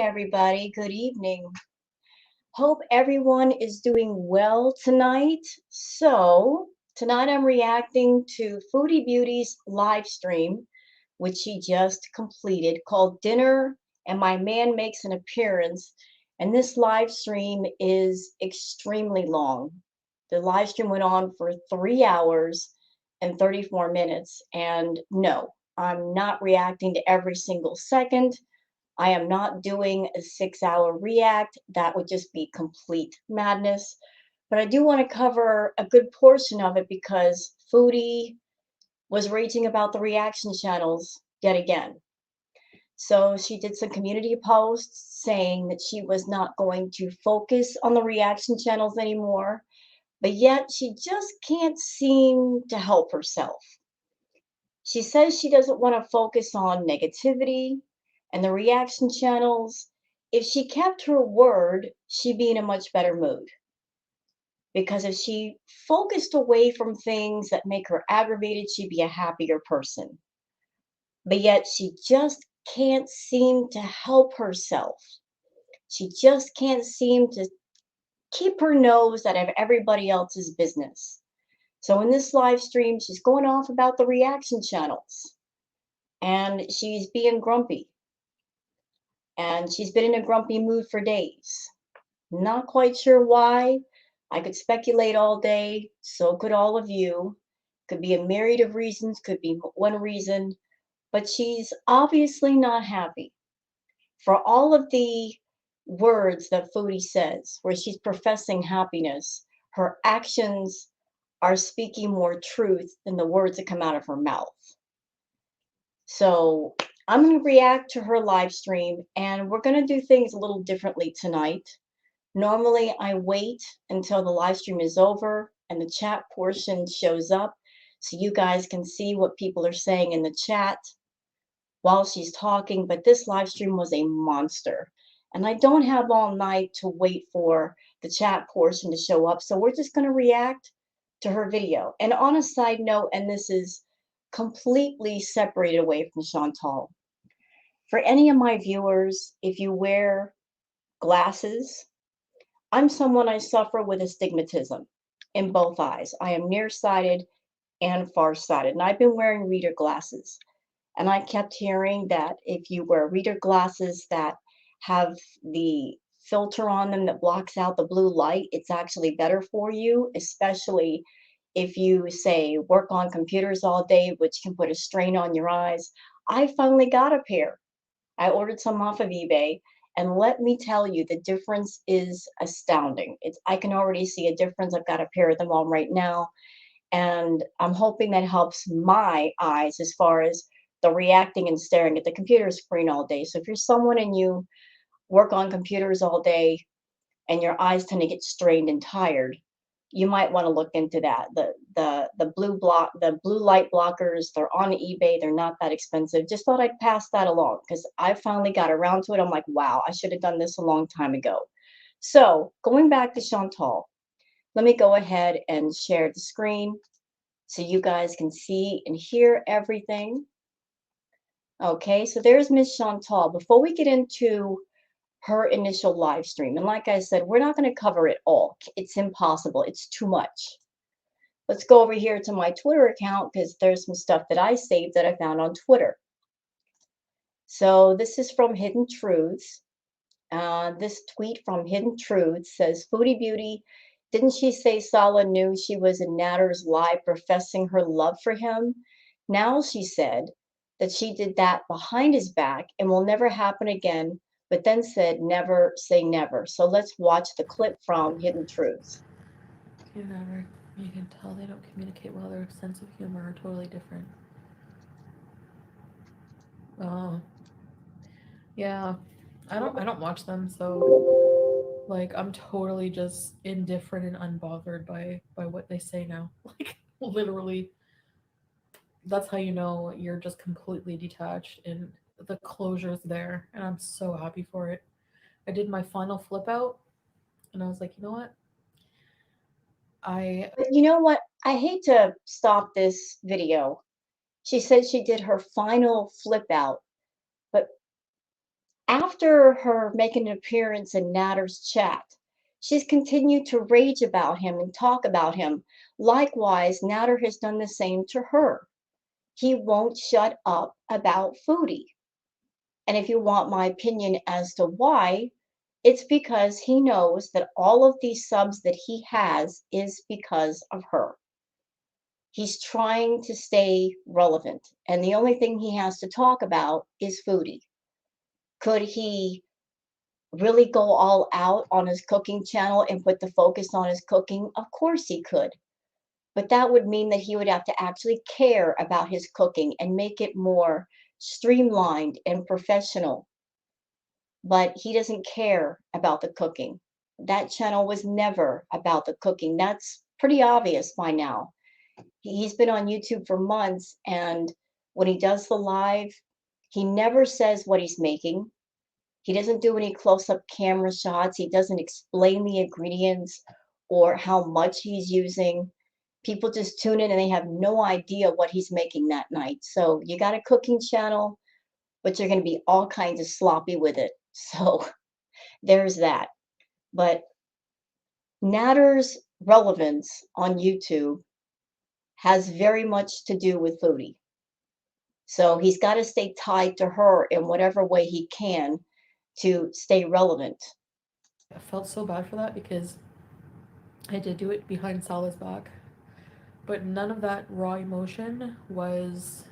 everybody. Good evening. Hope everyone is doing well tonight. Tonight I'm reacting to Foodie Beauty's live stream, which she just completed, called Dinner and My Man Makes an Appearance. And this live stream is extremely long. The live stream went on for 3 hours and 34 minutes. And no, I'm not reacting to every single second. I am not doing a 6 hour react. That would just be complete madness. But I do want to cover a good portion of it because Foodie was raging about the reaction channels yet again. So she did some community posts saying that she was not going to focus on the reaction channels anymore, but yet she just can't seem to help herself. She says she doesn't want to focus on negativity and the reaction channels. If she kept her word, she'd be in a much better mood. Because if she focused away from things that make her aggravated, she'd be a happier person. But yet she just can't seem to help herself. She just can't seem to keep her nose out of everybody else's business. So in this live stream, she's going off about the reaction channels and she's being grumpy. And she's been in a grumpy mood for days. Not quite sure why. I could speculate all day. So could all of you. Could be a myriad of reasons, could be one reason, but she's obviously not happy. For all of the words that Foodie says, where she's professing happiness, her actions are speaking more truth than the words that come out of her mouth. So I'm going to react to her live stream, and we're going to do things a little differently tonight. Normally, I wait until the live stream is over and the chat portion shows up so you guys can see what people are saying in the chat while she's talking, but this live stream was a monster. And I don't have all night to wait for the chat portion to show up, so we're just going to react to her video. And on a side note, and this is completely separated away from Chantal, for any of my viewers, if you wear glasses, I'm someone I suffer with astigmatism in both eyes. I am nearsighted and farsighted, and I've been wearing reader glasses. And I kept hearing that if you wear reader glasses that have the filter on them that blocks out the blue light, it's actually better for you, especially if you say work on computers all day, which can put a strain on your eyes. I finally got a pair. I ordered some off of eBay, and let me tell you, the difference is astounding. I can already see a difference. I've got a pair of them on right now, and I'm hoping that helps my eyes as far as the reacting and staring at the computer screen all day. So if you're someone and you work on computers all day and your eyes tend to get strained and tired, you might want to look into that. The blue light blockers, they're on eBay. They're not that expensive. Just thought I'd pass that along because I finally got around to it. I'm like, wow, I should have done this a long time ago. So going back to Chantal, let me go ahead and share the screen so you guys can see and hear everything. Okay, so there's Miss Chantal. Before we get into her initial live stream, and like I said, we're not going to cover it all. It's impossible. It's too much. Let's go over here to my Twitter account because there's some stuff that I saved that I found on Twitter. So this is from Hidden Truths. This tweet from Hidden Truths says, Foodie Beauty, didn't she say Salah knew she was in Nadder's live professing her love for him? Now she said that she did that behind his back and will never happen again, but then said never say never. So let's watch the clip from Hidden Truths. You never. You can tell they don't communicate well. Their sense of humor are totally different. Oh, yeah. I don't watch them, so like I'm totally just indifferent and unbothered by what they say now. Like literally, that's how you know you're just completely detached and the closure's there, and I'm so happy for it. I did my final flip out, and I was like, you know what? I But you know what? I hate to stop this video. She said she did her final flip out, but After her making an appearance in Nadder's chat, she's continued to rage about him and talk about him. Likewise, Nadder has done the same to her. He won't shut up about Foodie. And if you want my opinion as to why, it's because he knows that all of these subs that he has is because of her. He's trying to stay relevant, and the only thing he has to talk about is Foodie. Could he really go all out on his cooking channel and put the focus on his cooking? Of course he could. But that would mean that he would have to actually care about his cooking and make it more streamlined and professional. But he doesn't care about the cooking. That channel was never about the cooking. That's pretty obvious by now. He's been on YouTube for months, and when he does the live, he never says what he's making. He doesn't do any close-up camera shots. He doesn't explain the ingredients or how much he's using. People just tune in and they have no idea what he's making that night. So you got a cooking channel, but you're going to be all kinds of sloppy with it. So there's that. But Natter's relevance on YouTube has very much to do with Foodie. So he's got to stay tied to her in whatever way he can to stay relevant. I felt so bad for that because I did do it behind Salah's back, but none of that raw emotion was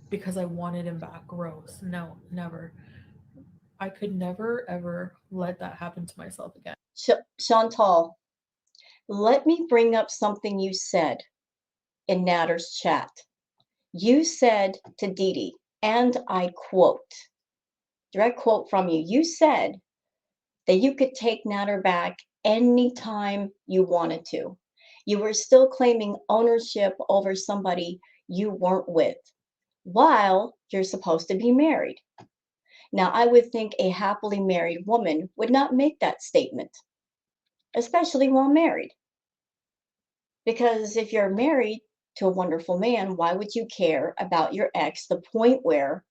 because I wanted him back. Gross. No, never. I could never ever let that happen to myself again. Chantal, let me bring up something you said in Natter's chat. You said to Dee Dee, and I quote, direct quote from you, you said that you could take Nadder back anytime you wanted to. You were still claiming ownership over somebody you weren't with while you're supposed to be married. Now, I would think a happily married woman would not make that statement, especially while married. Because if you're married to a wonderful man, why would you care about your ex to the point where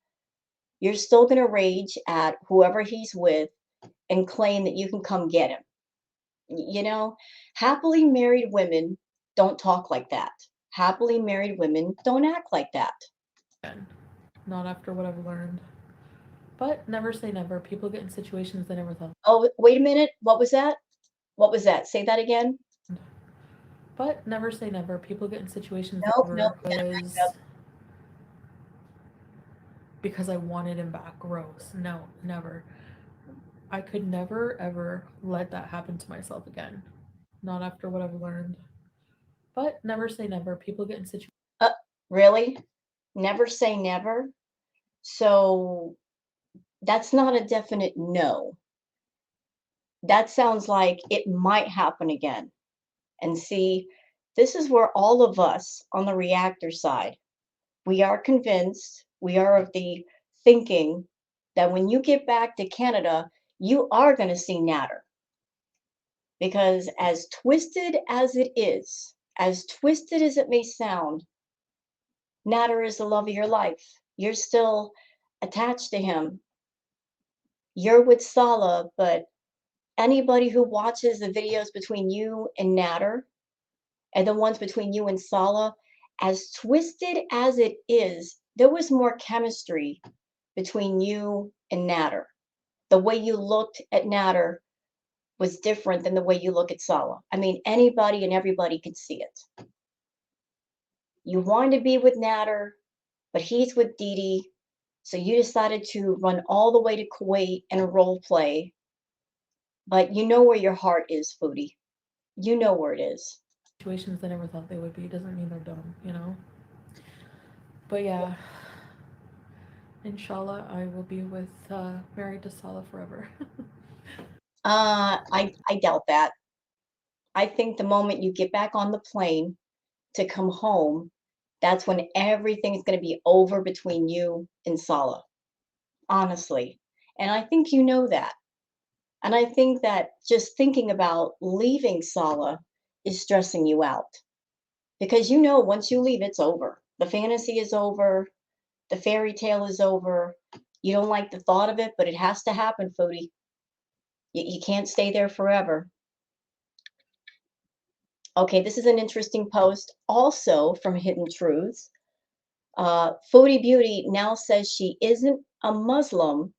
you're still going to rage at whoever he's with and claim that you can come get him? You know, happily married women don't talk like that. Happily married women don't act like that. Not after what I've learned. But never say never. People get in situations they never thought. Oh, wait a minute. What was that? What was that? Say that again. But never say never. People get in situations they Nope, nope. never was because I wanted him back. Gross. No, never. I could never ever let that happen to myself again. Not after what I've learned. But never say never. People get in situations. Uh, really? Never say never? So that's not a definite no. That sounds like it might happen again. And see, this is where all of us on the reactor side, we are convinced, we are of the thinking that when you get back to Canada, you are going to see Natter. Because as twisted as it is, as twisted as it may sound, Natter is the love of your life. You're still attached to him. You're with Salah, but anybody who watches the videos between you and Natter and the ones between you and Salah, as twisted as it is, there was more chemistry between you and Natter. The way you looked at Natter was different than the way you look at Salah. I mean, anybody and everybody could see it. You wanted to be with Natter, but he's with Dee Dee. So you decided to run all the way to Kuwait and role play. But you know where your heart is, Foodie. You know where it is. Situations they never thought they would be. Doesn't mean they're dumb, you know? But yeah, inshallah, I will be with married to Salah forever. I doubt that. I think the moment you get back on the plane to come home, that's when everything's going to be over between you and Salah, honestly. And I think you know that. And I think that just thinking about leaving Salah is stressing you out because you know once you leave, it's over. The fantasy is over. The fairy tale is over. You don't like the thought of it, but it has to happen, Foodie. You can't stay there forever. Okay, this is an interesting post also from Hidden Truths. Foodie Beauty now says she isn't a Muslim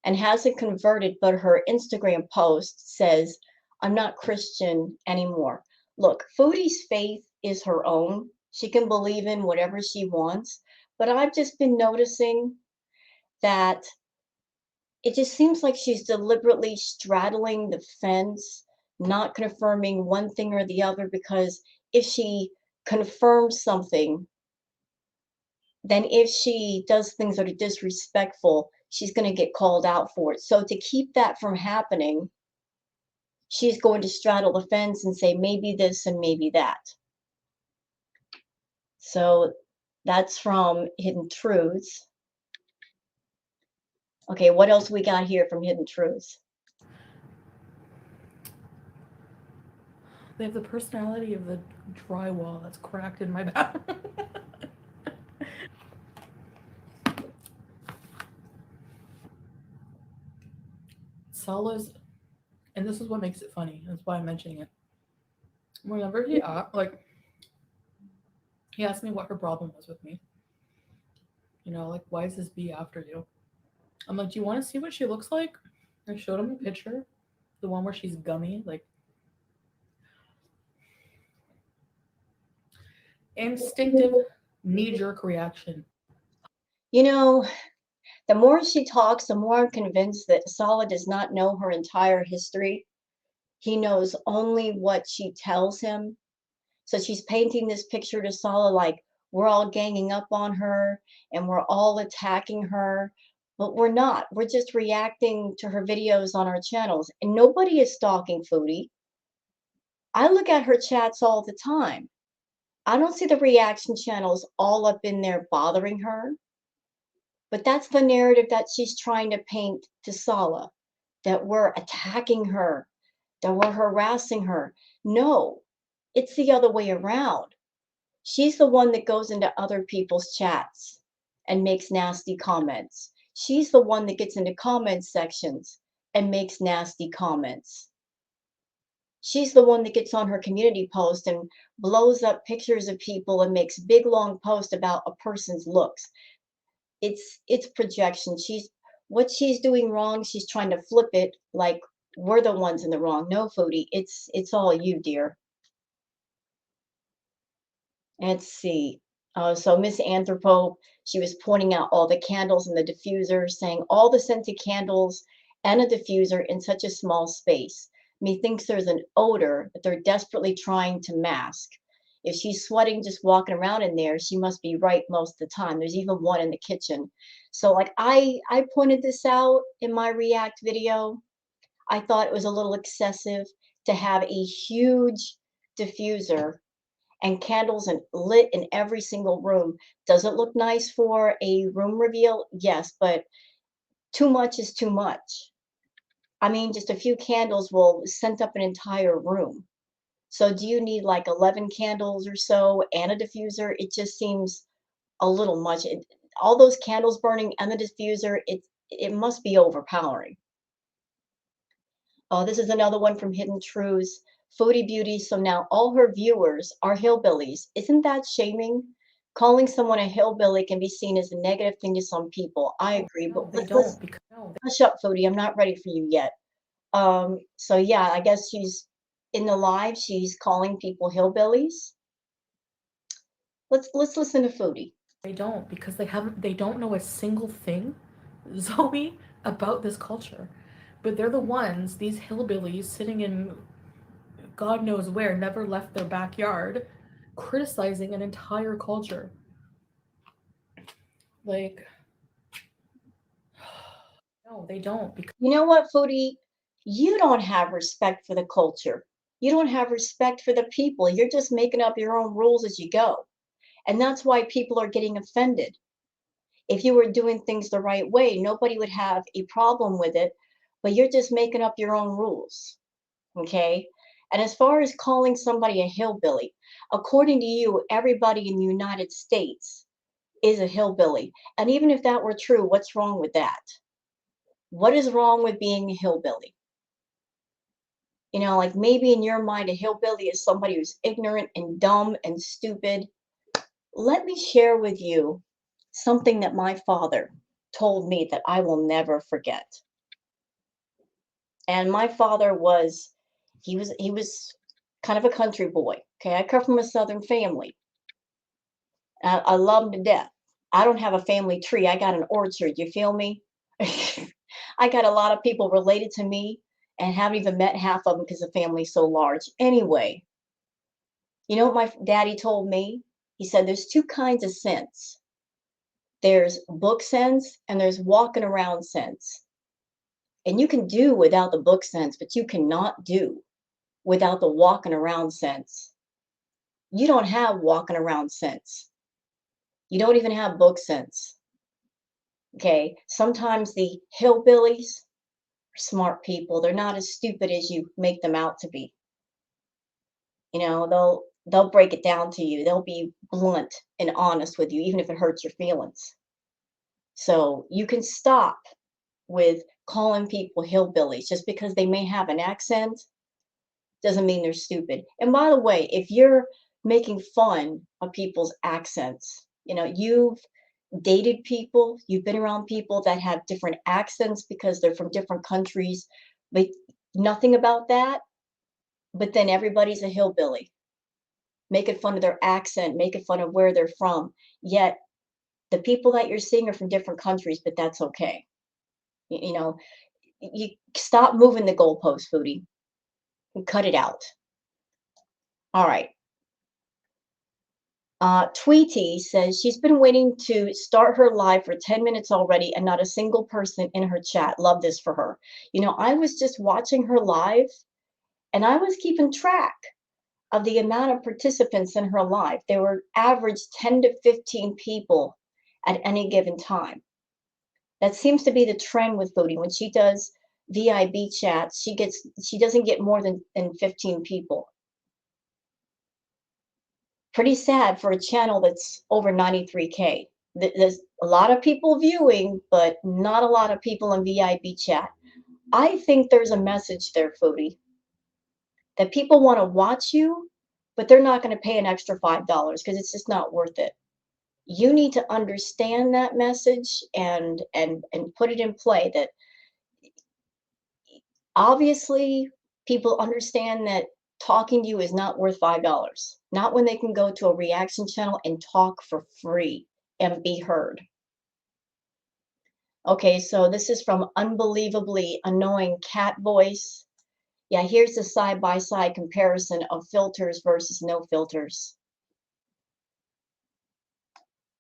and hasn't converted, but her Instagram post says, I'm not Christian anymore. Look, Foodie's faith is her own. She can believe in whatever she wants, but I've just been noticing that it just seems like she's deliberately straddling the fence, not confirming one thing or the other, because if she confirms something, then if she does things that are disrespectful, she's going to get called out for it. So to keep that from happening, she's going to straddle the fence and say maybe this and maybe that. So that's from Hidden Truths. Okay, what else we got here from Hidden Truths? They have the personality of the drywall that's cracked in my bathroom. Salah's, and this is what makes it funny. That's why I'm mentioning it. Whenever he asked me what her problem was with me. Like, why is this bee after you? I'm like, do you want to see what she looks like? I showed him a picture, the one where she's gummy, like instinctive knee jerk reaction. You know, the more she talks, the more I'm convinced that Salah does not know her entire history. He knows only what she tells him. So she's painting this picture to Salah like we're all ganging up on her and we're all attacking her. But we're not. We're just reacting to her videos on our channels. And nobody is stalking Foodie. I look at her chats all the time. I don't see the reaction channels all up in there bothering her. But that's the narrative that she's trying to paint to Salah, that we're attacking her, that we're harassing her. No, it's the other way around. She's the one that goes into other people's chats and makes nasty comments. She's the one that gets into comment sections and makes nasty comments. She's the one that gets on her community post and blows up pictures of people and makes big long posts about a person's looks. It's projection. What she's doing wrong, she's trying to flip it like we're the ones in the wrong. No, Foodie, it's all you, dear. Let's see. So Miss Anthropo, she was pointing out all the candles in the diffuser, saying all the scented candles and a diffuser in such a small space. Methinks there's an odor that they're desperately trying to mask. If she's sweating just walking around in there, she must be right most of the time. There's even one in the kitchen. So like I pointed this out in my React video. I thought it was a little excessive to have a huge diffuser and candles and lit in every single room. Does it look nice for a room reveal? Yes, but too much is too much. I mean, just a few candles will scent up an entire room. So do you need like 11 candles or so and a diffuser? It just seems a little much. All those candles burning and the diffuser, it must be overpowering. Oh, this is another one from Hidden Truths. Foodie Beauty, so now all her viewers are hillbillies. Isn't that shaming? Calling someone a hillbilly can be seen as a negative thing to some people. I No, agree, no, but they let's don't. Because no, hush up, Foodie. I'm not ready for you yet. So yeah, I guess she's in the live. She's calling people hillbillies. Let's listen to Foodie. they don't because they don't know a single thing, Zoe, about this culture. But they're the ones, these hillbillies sitting in God knows where, never left their backyard, criticizing an entire culture. Like, no, they don't. Because You know what, Foodie? You don't have respect for the culture. You don't have respect for the people. You're just making up your own rules as you go. And that's why people are getting offended. If you were doing things the right way, nobody would have a problem with it, but you're just making up your own rules. Okay? And as far as calling somebody a hillbilly, according to you, everybody in the United States is a hillbilly. And even if that were true, what's wrong with that? What is wrong with being a hillbilly? Like maybe in your mind, a hillbilly is somebody who's ignorant and dumb and stupid. Let me share with you something that my father told me that I will never forget. And my father was kind of a country boy. Okay, I come from a Southern family. I love him to death. I don't have a family tree. I got an orchard. You feel me? I got a lot of people related to me and haven't even met half of them because the family's so large. Anyway, you know what my daddy told me? He said there's two kinds of sense. There's book sense and there's walking around sense. And you can do without the book sense, but you cannot do without the walking around sense. You don't have walking around sense. You don't even have book sense. Okay. Sometimes the hillbillies are smart people. They're not as stupid as you make them out to be. They'll break it down to you. They'll be blunt and honest with you, even if it hurts your feelings. So you can stop with calling people hillbillies just because they may have an accent doesn't mean they're stupid. And by the way, if you're making fun of people's accents, you've dated people, you've been around people that have different accents because they're from different countries, but nothing about that. But then everybody's a hillbilly, making fun of their accent, making fun of where they're from. Yet the people that you're seeing are from different countries, but that's okay. You know, you stop moving the goalpost, Foodie, and cut it out. All right. Tweety says she's been waiting to start her live for 10 minutes already and not a single person in her chat. Love this for her. I was just watching her live and I was keeping track of the amount of participants in her live. There were average 10 to 15 people at any given time. That seems to be the trend with Foodie. When she does VIB chats, she doesn't get more than 15 people. Pretty sad for a channel that's over 93K. There's a lot of people viewing, but not a lot of people in VIB chat. I think there's a message there, Foodie, that people want to watch you, but they're not going to pay an extra $5 because it's just not worth it. You need to understand that message and put it in play that obviously people understand that talking to you is not worth $5. Not when they can go to a reaction channel and talk for free and be heard. Okay, so this is from Unbelievably Annoying Cat Voice. Yeah, here's the side-by-side comparison of filters versus no filters.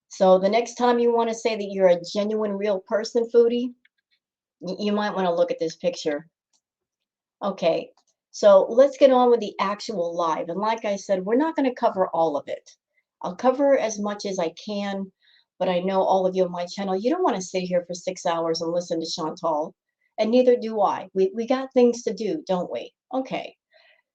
So the next time you want to say that you're a genuine, real person, Foodie, you might want to look at this picture. Okay, so let's get on with the actual live. And like I said, we're not going to cover all of it. I'll cover as much as I can, but I know all of you on my channel, you don't want to sit here for 6 hours and listen to Chantal, and neither do I. We got things to do, don't we? Okay,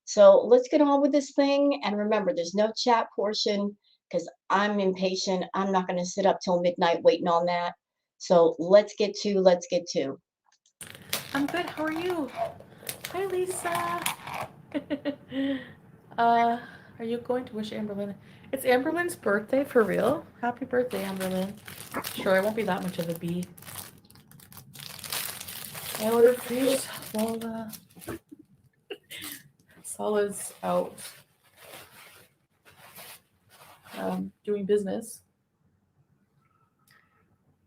so let's get on with this thing. And remember, there's no chat portion because I'm impatient. I'm not going to sit up till midnight waiting on that. So let's get to. I'm good. How are you? Hi, Lisa. uh, are you going to wish Amberlyn? It's Amberlyn's birthday for real. Happy birthday, Amberlyn. Sure, I won't be that much of a bee. I ordered fish. Well, Salah's out doing business.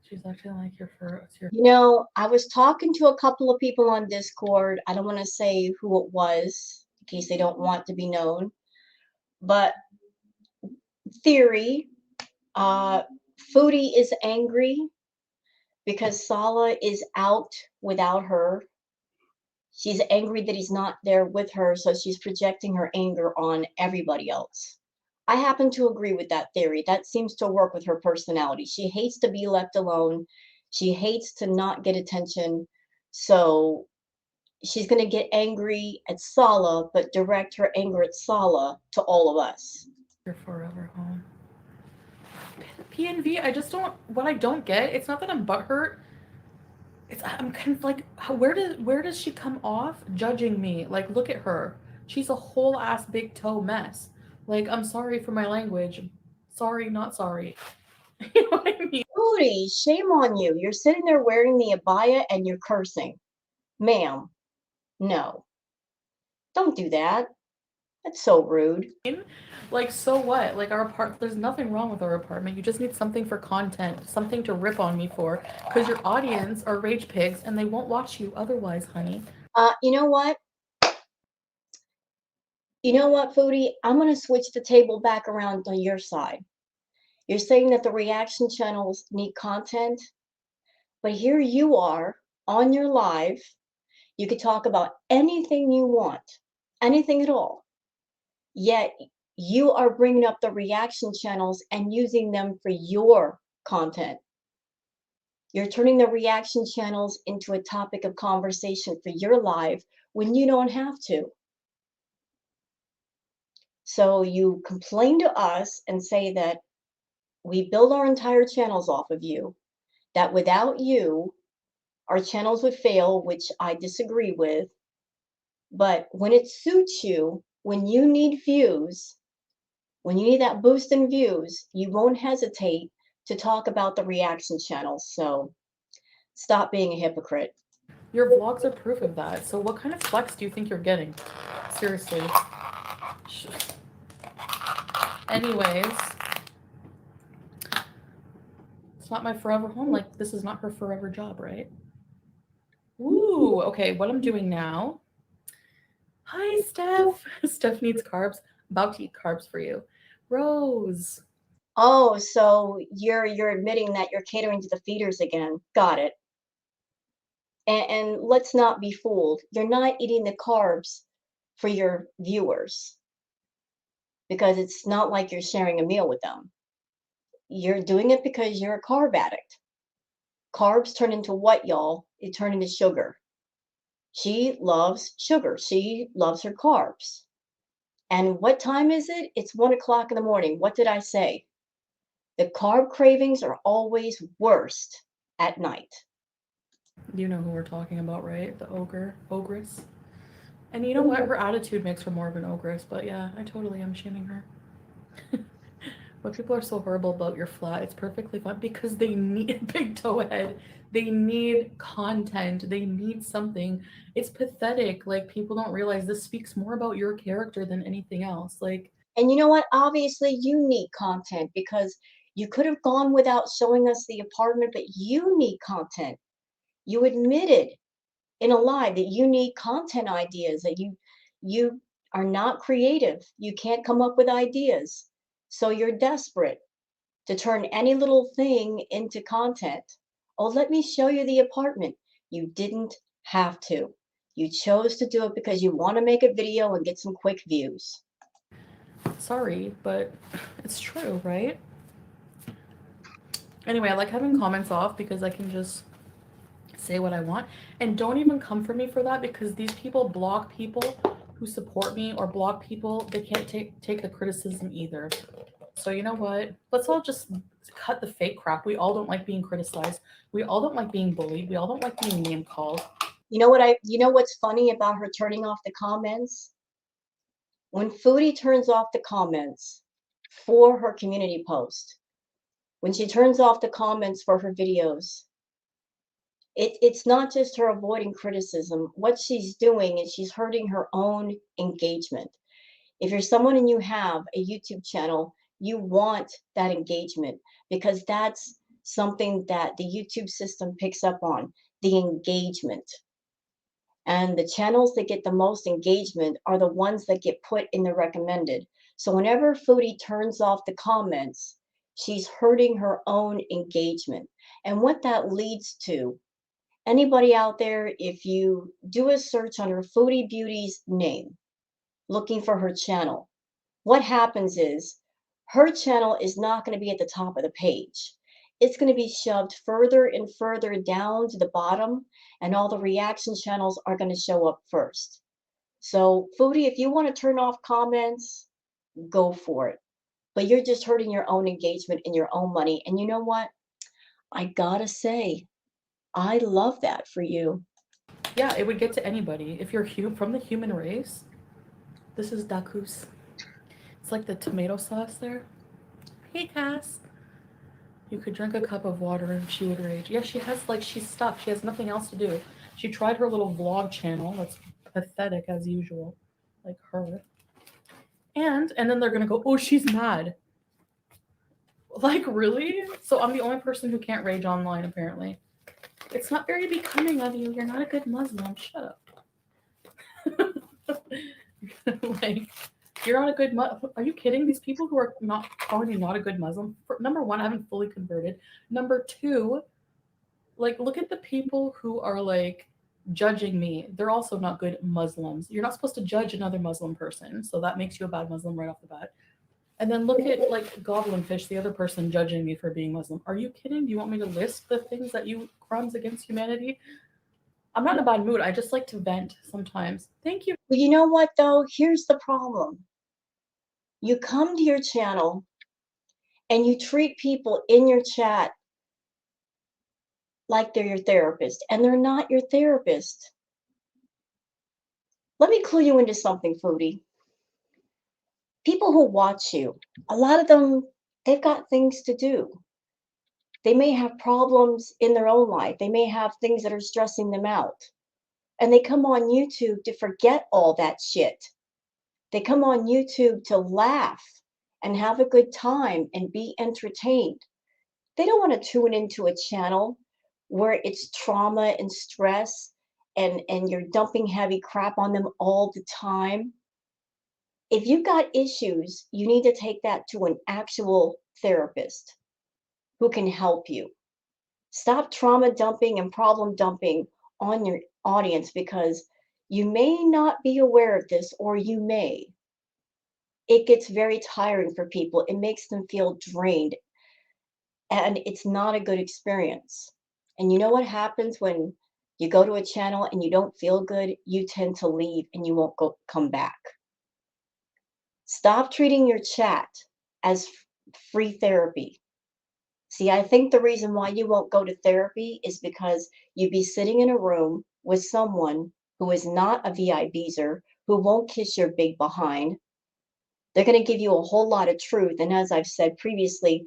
She's acting like you're for your. I was talking to a couple of people on Discord. I don't want to say who it was in case they don't want to be known. But theory, Foodie is angry because Salah is out without her. She's angry that he's not there with her, so she's projecting her anger on everybody else. I happen to agree with that theory. That seems to work with her personality. She hates to be left alone. She hates to not get attention. So she's going to get angry at Salah, but direct her anger at Salah to all of us. Your forever home. PNV, I just don't. What I don't get, it's not that I'm butthurt. It's I'm kind of like, where does she come off judging me? Like, look at her. She's a whole ass big toe mess. Like, I'm sorry for my language. Sorry, not sorry. You know what I mean? Foodie, shame on you. You're sitting there wearing the abaya and you're cursing. Ma'am, no, don't do that. That's so rude. Like, so what? Like, there's nothing wrong with our apartment. You just need something for content, something to rip on me for, because your audience are rage pigs and they won't watch you otherwise, honey. You know what? You know what, Foodie? I'm going to switch the table back around on your side. You're saying that the reaction channels need content, but here you are on your live. You could talk about anything you want, anything at all. Yet you are bringing up the reaction channels and using them for your content. You're turning the reaction channels into a topic of conversation for your live when you don't have to. So you complain to us and say that we build our entire channels off of you, that without you, our channels would fail, which I disagree with. But when it suits you, when you need views, when you need that boost in views, you won't hesitate to talk about the reaction channels. So stop being a hypocrite. Your vlogs are proof of that. So, what kind of flex do you think you're getting? Seriously. Anyways, it's not my forever home. Like, this is not her forever job, right? Ooh, okay, what I'm doing now. Hi, Steph. Steph needs carbs. About to eat carbs for you. Rose. Oh, so you're admitting that you're catering to the feeders again. Got it. And let's not be fooled. You're not eating the carbs for your viewers because it's not like you're sharing a meal with them. You're doing it because you're a carb addict. Carbs turn into what, y'all? They turn into sugar. She loves sugar. She loves her carbs. And what time is it? It's 1 o'clock in the morning. What did I say? The carb cravings are always worst at night. You know who we're talking about, right? The ogress. And you know what? Her attitude makes her more of an ogress, but yeah, I totally am shaming her. But people are so horrible about your flat. It's perfectly fine because they need big toe head. They need content. They need something. It's pathetic. Like, people don't realize this speaks more about your character than anything else. Like, And you know what? Obviously, you need content because you could have gone without showing us the apartment, but you need content. You admitted in a live that you need content ideas, that you are not creative. You can't come up with ideas. So you're desperate to turn any little thing into content. Oh, let me show you the apartment. You didn't have to. You chose to do it because you want to make a video and get some quick views. sorry, but it's true, right? Anyway, I like having comments off because I can just say what I want. And don't even come for me for that because these people block people who support me or block people. They can't take the criticism either. So you know what? Let's all just cut the fake crap. We all don't like being criticized. We all don't like being bullied. We all don't like being name called. You know what's funny about her turning off the comments? When Foodie turns off the comments for her community post, when she turns off the comments for her videos, it's not just her avoiding criticism. What she's doing is she's hurting her own engagement. If you're someone and you have a YouTube channel, you want that engagement because that's something that the YouTube system picks up on, the engagement. And the channels that get the most engagement are the ones that get put in the recommended. So whenever Foodie turns off the comments, she's hurting her own engagement. And what that leads to, anybody out there, if you do a search under Foodie Beauty's name, looking for her channel, what happens is her channel is not going to be at the top of the page. It's going to be shoved further and further down to the bottom, and all the reaction channels are going to show up first. So, Foodie, if you want to turn off comments, go for it. but you're just hurting your own engagement and your own money. And you know what? I gotta say, I love that for you. Yeah, it would get to anybody. If you're from the human race, this is Dakus. It's like the tomato sauce there. Hey, Cass. You could drink a cup of water and she would rage. Yeah, she has, like, she's stuck. She has nothing else to do. She tried her little vlog channel. That's pathetic as usual. Like her. And then they're gonna go, oh, she's mad. Like, really? So I'm the only person who can't rage online, apparently. It's not very becoming of you. You're not a good Muslim. Shut up. Like, you're not a good Are you kidding? These people who are not calling you not a good Muslim, number one, I haven't fully converted. Number two, like, look at the people who are like judging me. They're also not good Muslims. You're not supposed to judge another Muslim person, so that makes you a bad Muslim right off the bat. And then look at like Goblinfish, the other person judging me for being Muslim. Are you kidding? Do you want me to list the things that you crimes against humanity? I'm not in a bad mood. I just like to vent sometimes. Thank you. Well, you know what, though? Here's the problem. You come to your channel and you treat people in your chat like they're your therapist, and they're not your therapist. Let me clue you into something, Foodie. People who watch you, a lot of them, they've got things to do. They may have problems in their own life. They may have things that are stressing them out. And they come on YouTube to forget all that shit. They come on YouTube to laugh and have a good time and be entertained. They don't want to tune into a channel where it's trauma and stress and you're dumping heavy crap on them all the time. If you've got issues, you need to take that to an actual therapist who can help you. Stop trauma dumping and problem dumping on your audience because you may not be aware of this, or you may. It gets very tiring for people. It makes them feel drained, and it's not a good experience. And you know what happens when you go to a channel and you don't feel good? You tend to leave and you won't come back. Stop treating your chat as free therapy. See, I think the reason why you won't go to therapy is because you'd be sitting in a room with someone who is not a VIBzer, who won't kiss your big behind. They're going to give you a whole lot of truth. And as I've said previously,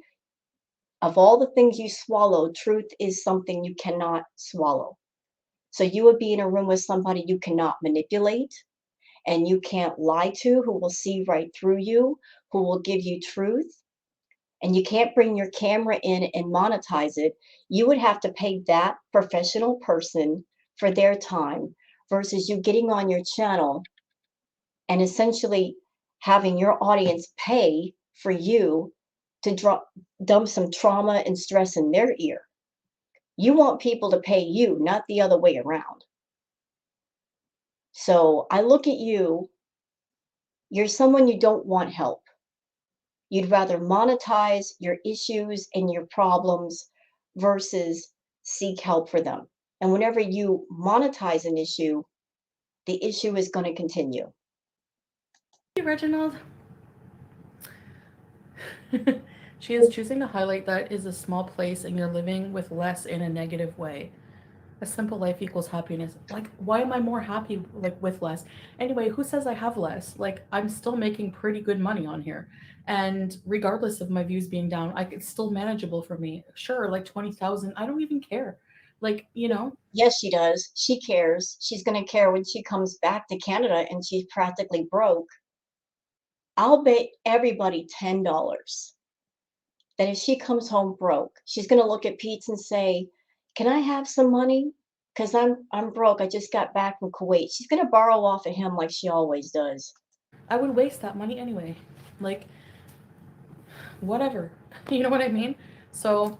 of all the things you swallow, truth is something you cannot swallow. So you would be in a room with somebody you cannot manipulate and you can't lie to, who will see right through you, who will give you truth. And you can't bring your camera in and monetize it. You would have to pay that professional person for their time versus you getting on your channel and essentially having your audience pay for you to dump some trauma and stress in their ear. You want people to pay you, not the other way around. So I look at you, you're someone you don't want help. You'd rather monetize your issues and your problems versus seek help for them. And whenever you monetize an issue, the issue is going to continue. Hey, Reginald. She is choosing to highlight that is a small place and you're living with less in a negative way. A simple life equals happiness. Like, why am I more happy like with less? Anyway, who says I have less? Like, I'm still making pretty good money on here. And regardless of my views being down, it's still manageable for me. Sure, like 20,000, I don't even care. Like, you know, Yes, she does. She cares. She's going to care when she comes back to Canada and she's practically broke. I'll bet everybody $10 that if she comes home broke, she's going to look at Pete and say, "Can I have some money? Because I'm broke. I just got back from Kuwait." She's going to borrow off of him like she always does. I would waste that money anyway. Like, whatever. You know what I mean? So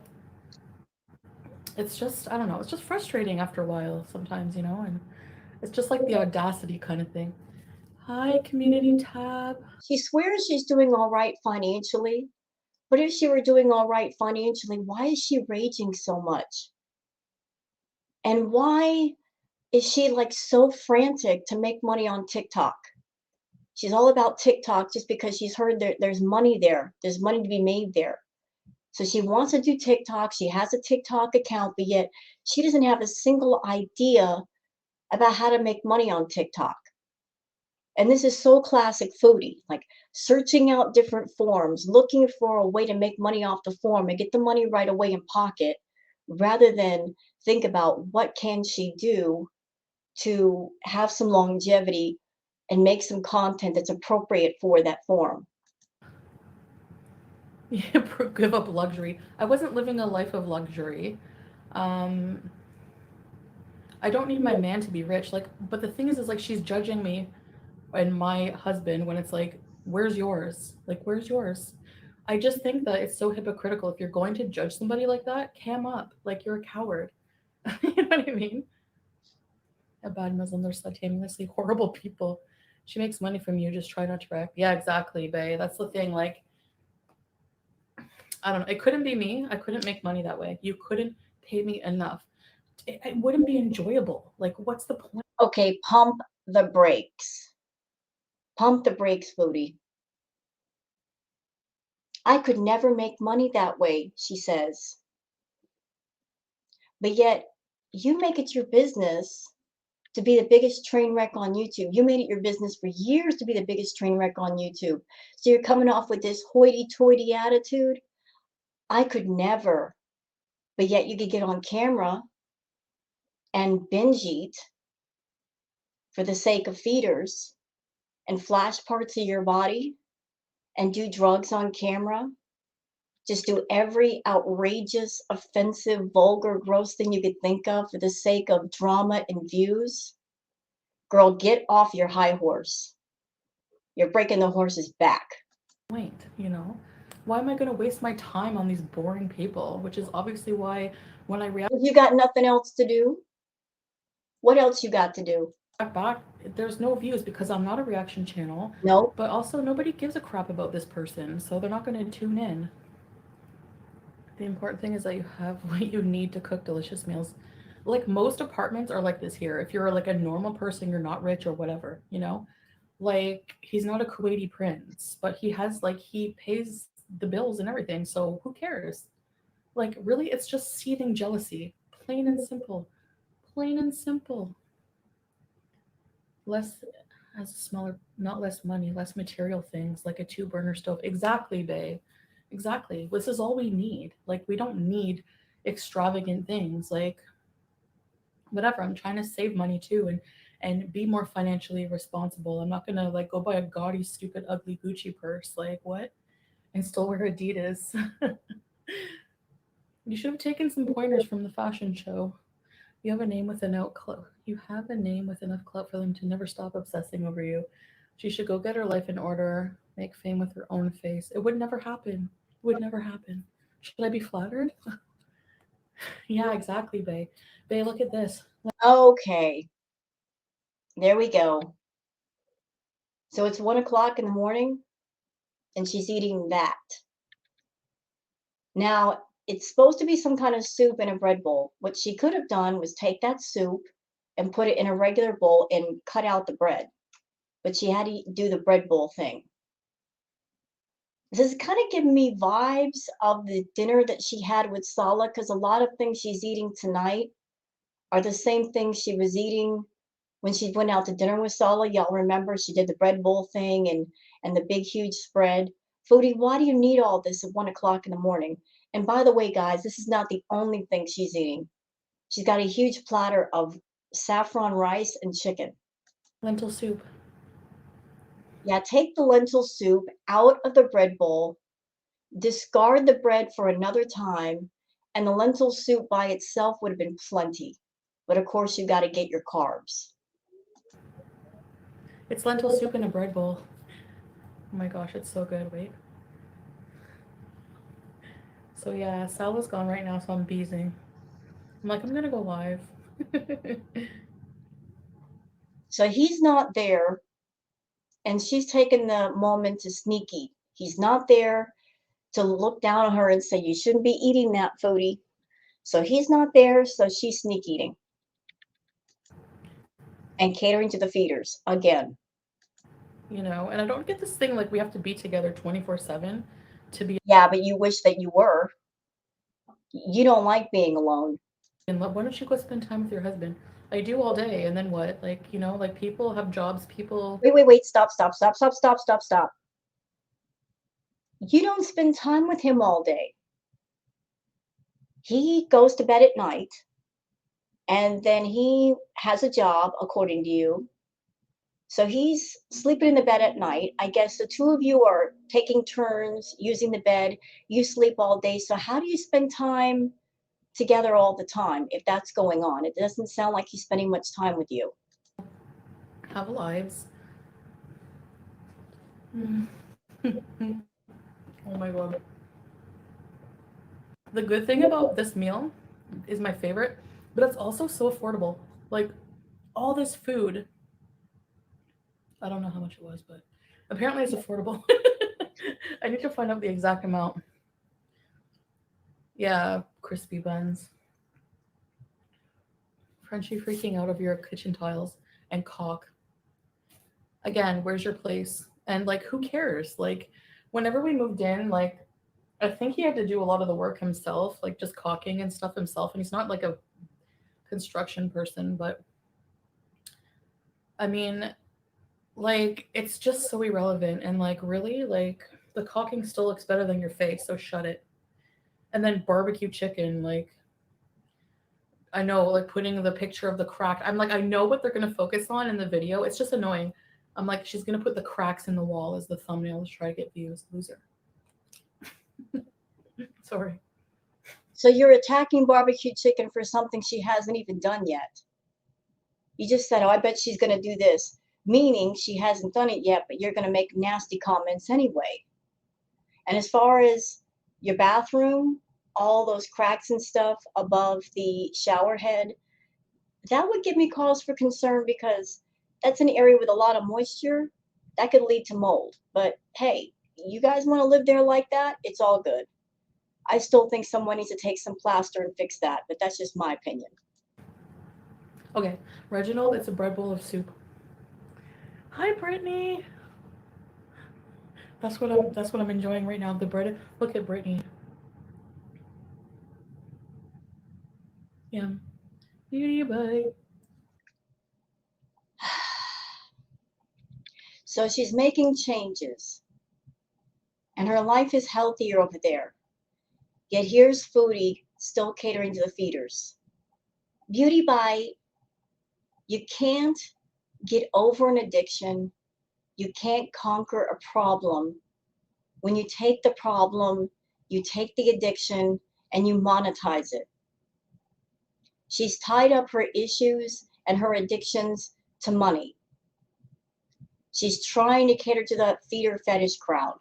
it's just, I don't know, it's just frustrating after a while sometimes, you know, and it's just like the audacity kind of thing. Hi, community tab. She swears she's doing all right financially, but if she were doing all right financially, why is she raging so much? And why is she like so frantic to make money on TikTok? She's all about TikTok just because she's heard there's money there. There's money to be made there. So she wants to do TikTok. She has a TikTok account, but yet she doesn't have a single idea about how to make money on TikTok. And this is so classic Foodie, like searching out different forms, looking for a way to make money off the form and get the money right away in pocket, rather than think about what can she do to have some longevity and make some content that's appropriate for that form. Yeah, give up luxury. I wasn't living a life of luxury. Um, I don't need my man to be rich. Like, but the thing is like she's judging me and my husband when it's like, where's yours? Like, where's yours? I just think that it's so hypocritical. If you're going to judge somebody like that, cam up. Like, you're a coward. You know what I mean? A bad Muslim, they're simultaneously horrible people. She makes money from you. Just try not to wreck. Yeah, exactly, babe. That's the thing. Like, I don't know. It couldn't be me. I couldn't make money that way. You couldn't pay me enough. It wouldn't be enjoyable. Like, what's the point? Okay, pump the brakes. Pump the brakes, Foodie. I could never make money that way, she says. But yet, you make it your business to be the biggest train wreck on YouTube. You made it your business for years to be the biggest train wreck on YouTube. So you're coming off with this hoity-toity attitude. I could never. But yet you could get on camera and binge eat for the sake of feeders and flash parts of your body and do drugs on camera. Just do every outrageous, offensive, vulgar, gross thing you could think of for the sake of drama and views. Girl, get off your high horse. You're breaking the horse's back. Point, you know? Why am I going to waste my time on these boring people? Which is obviously why when I react If you got nothing else to do, what else you got to do? back, there's no views because I'm not a reaction channel. Nope. But also, nobody gives a crap about this person, so they're not going to tune in. The important thing is that you have what you need to cook delicious meals. Like most apartments are like this here. If you're like a normal person, you're not rich or whatever, you know? Like he's not a Kuwaiti prince, but he has like he pays the bills and everything. So who cares? Like really it's just seething jealousy. Plain and simple. Plain and simple. Less has a smaller not less money, less material things like a two-burner stove. Exactly, babe. Exactly. This is all we need. Like we don't need extravagant things. Like whatever. I'm trying to save money too and be more financially responsible. I'm not gonna like go buy a gaudy, stupid, ugly Gucci purse. Like what? And still wear Adidas. You should have taken some pointers from the fashion show. You have a name with enough clout. You have a name with enough clout for them to never stop obsessing over you. She should go get her life in order, make fame with her own face. It would never happen. It would never happen. Should I be flattered? Yeah, exactly, Bay. Bay, look at this. Okay, there we go. So it's 1 o'clock in the morning and she's eating that. Now, it's supposed to be some kind of soup in a bread bowl. What she could have done was take that soup and put it in a regular bowl and cut out the bread. But she had to do the bread bowl thing. This is kind of giving me vibes of the dinner that she had with Salah, because a lot of things she's eating tonight are the same things she was eating when she went out to dinner with Salah. Y'all remember she did the bread bowl thing and the big huge spread. Foodie, why do you need all this at 1 o'clock in the morning? And by the way, guys, this is not the only thing she's eating. She's got a huge platter of saffron rice and chicken. Lentil soup. Yeah, take the lentil soup out of the bread bowl, discard the bread for another time, and the lentil soup by itself would have been plenty. But of course, you got to get your carbs. It's lentil soup in a bread bowl. Oh my gosh, it's so good. Wait. So yeah, Salah's gone right now, so I'm beezing. I'm like, I'm gonna go live. So he's not there, and she's taken the moment to sneak eat. He's not there to look down on her and say, you shouldn't be eating that, Foodie. So he's not there, so she's sneak eating and catering to the feeders again. you know. And I don't get this thing like we have to be together 24/7 to be Yeah, but you wish that you were. You don't like being alone. in love. Why don't you go spend time with your husband? I do all day, and then what? Like, you know, like people have jobs, people. Wait, wait, wait. Stop, stop, stop, stop, stop, stop, stop. You don't spend time with him all day. He goes to bed at night and then he has a job, according to you. So he's sleeping in the bed at night. I guess the two of you are taking turns using the bed. You sleep all day. So how do you spend time together all the time if that's going on? It doesn't sound like he's spending much time with you. Have lives. Oh my god. The good thing about this meal is my favorite, but it's also so affordable. Like all this food, I don't know how much it was, but apparently it's affordable. I need to find out the exact amount. Yeah, crispy buns. Frenchie freaking out of your kitchen tiles and cock. Again, where's your place? And like, who cares? Like, whenever we moved in, like, I think he had to do a lot of the work himself, like just caulking and stuff himself. And he's not like a construction person, but I mean, like, it's just so irrelevant. And like, really, like, the caulking still looks better than your face, so shut it. And then barbecue chicken, like, I know, like putting the picture of the crack. I'm like, I know what they're gonna focus on in the video. It's just annoying. I'm like, she's gonna put the cracks in the wall as the thumbnail to try to get views. Loser. Sorry. So you're attacking barbecue chicken for something she hasn't even done yet. You just said, oh, I bet she's going to do this, meaning she hasn't done it yet, but you're going to make nasty comments anyway. And as far as your bathroom, all those cracks and stuff above the shower head, that would give me cause for concern because that's an area with a lot of moisture that could lead to mold. But hey, you guys want to live there like that? It's all good. I still think someone needs to take some plaster and fix that, but that's just my opinion. Okay, Reginald, it's a bread bowl of soup. Hi, Brittany. That's what I'm enjoying right now. The bread. Look at Brittany. Yeah, beauty bite. So she's making changes, and her life is healthier over there. Yet here's Foodie still catering to the feeders. Beauty Bite, you can't get over an addiction. You can't conquer a problem when you take the problem, you take the addiction, and you monetize it. She's tied up her issues and her addictions to money. She's trying to cater to the feeder fetish crowd.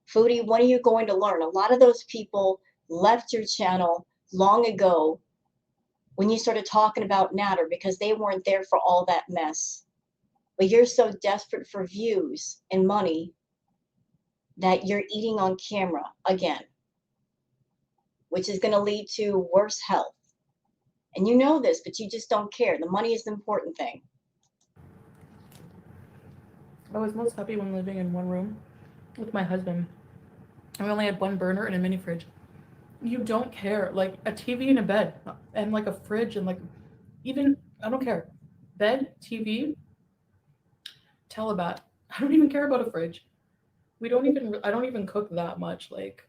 Foodie, when are you going to learn? A lot of those people left your channel long ago when you started talking about Nadder because they weren't there for all that mess. But you're so desperate for views and money that you're eating on camera again, which is going to lead to worse health. And you know this, but you just don't care. The money is the important thing. I was most happy when living in one room with my husband. And we only had one burner and a mini fridge. You don't care. Like a TV and a bed, and like a fridge, and like even I don't care. Bed, TV, Telebat. I don't even care about a fridge. We don't even. I don't even cook that much. Like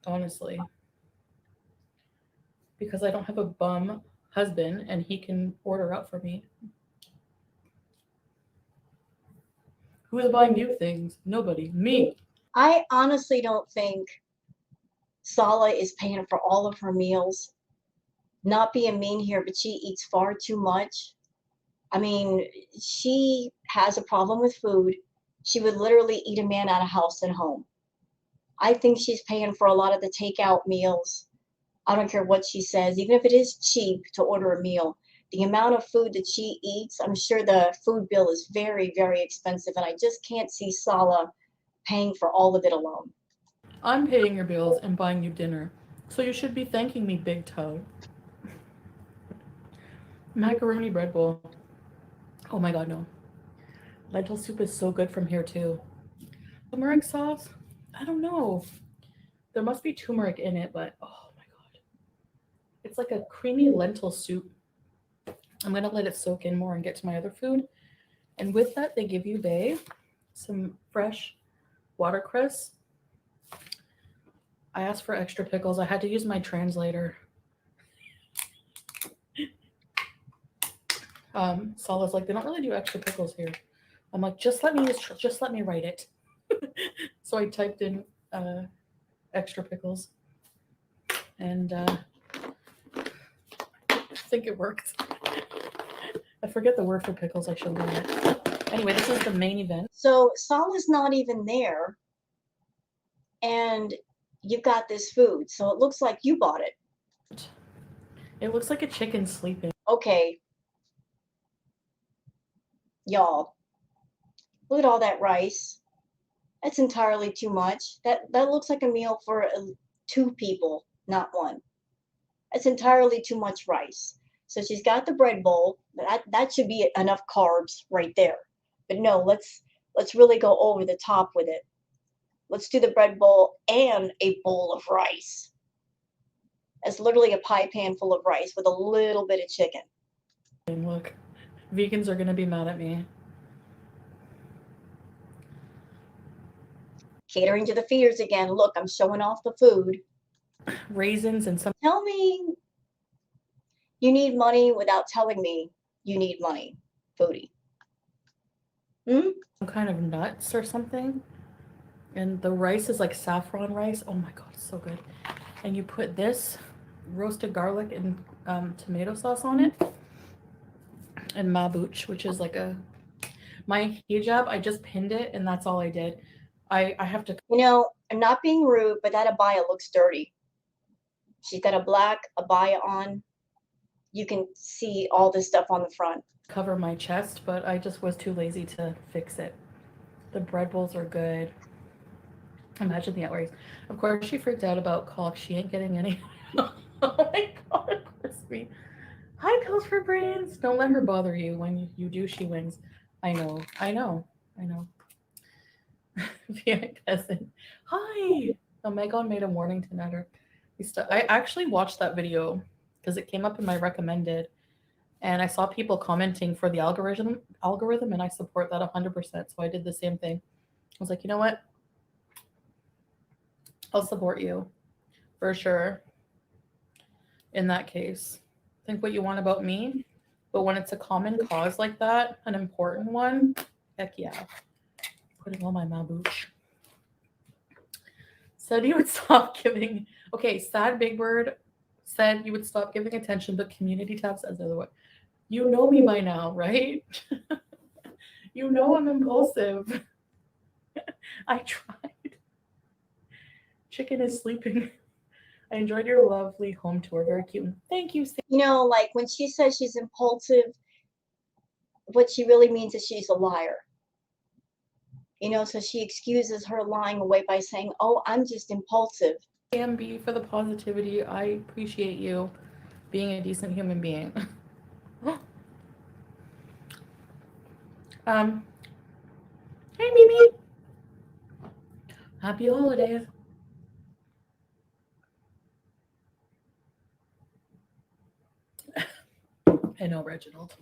honestly, because I don't have a bum husband and he can order out for me. Who is buying you things? Nobody. Me. I honestly don't think Salah is paying for all of her meals. Not being mean here, but she eats far too much. I mean, she has a problem with food. She would literally eat a man out of house and home. I think she's paying for a lot of the takeout meals. I don't care what she says, even if it is cheap to order a meal. The amount of food that she eats, I'm sure the food bill is very, very expensive, and I just can't see Salah paying for all of it alone. I'm paying your bills and buying you dinner, so you should be thanking me, big toe. Macaroni bread bowl. Oh my god, no. Lentil soup is so good from here too. Turmeric sauce? I don't know. There must be turmeric in it, but oh my god. It's like a creamy lentil soup. I'm gonna let it soak in more and get to my other food. And with that, they give you, babe, some fresh watercress. I asked for extra pickles. I had to use my translator. Salah's like, they don't really do extra pickles here. I'm like, just let me write it. So I typed in uh, extra pickles, and I think it worked. I forget the word for pickles. I should learn it. Anyway, this is the main event. So Salah's not even there, and you've got this food, so it looks like you bought it. It looks like a chicken sleeping. Okay, y'all, look at all that rice. That's entirely too much. That looks like a meal for 2 people, not 1. That's entirely too much rice. So she's got the bread bowl. That should be enough carbs right there. But no, let's really go over the top with it. Let's do the bread bowl and a bowl of rice. It's literally a pie pan full of rice with a little bit of chicken. Look, vegans are gonna be mad at me. Catering to the fears again. Look, I'm showing off the food. Raisins and some. Tell me you need money without telling me you need money, Foodie. Some kind of nuts or something. And the rice is like saffron rice. Oh my god, it's so good. And you put this roasted garlic and tomato sauce on it. And mabuch, which is like my hijab. I just pinned it, and that's all I did. I have to. You know, I'm not being rude, but that abaya looks dirty. She's got a black abaya on. You can see all this stuff on the front. Cover my chest, but I just was too lazy to fix it. The bread bowls are good. Imagine the outrageous. Of course, she freaked out about caulk. She ain't getting any. Oh my god, crispy. Hi, Pills for Brains. Don't let her bother you. When you do, she wins. I know. I know. I know. VI peasant. Hi. Oh, Megan made a warning to Nadder. I actually watched that video because it came up in my recommended, and I saw people commenting for the algorithm, and I support that 100%. So I did the same thing. I was like, you know what? I'll support you for sure. In that case, think what you want about me, but when it's a common cause like that, an important one, heck yeah. Putting all my mabouche. Said you would stop giving. Okay, Sad Big Bird said you would stop giving attention, but community tab says the other way. You know me by now, right? You know I'm impulsive. I tried. Chicken is sleeping. I enjoyed your lovely home tour. Very cute. Thank you. You know, like when she says she's impulsive, what she really means is she's a liar. You know, so she excuses her lying away by saying, oh, I'm just impulsive. AMB for the positivity. I appreciate you being a decent human being. Hey Mimi. Happy holidays. I know, Reginald.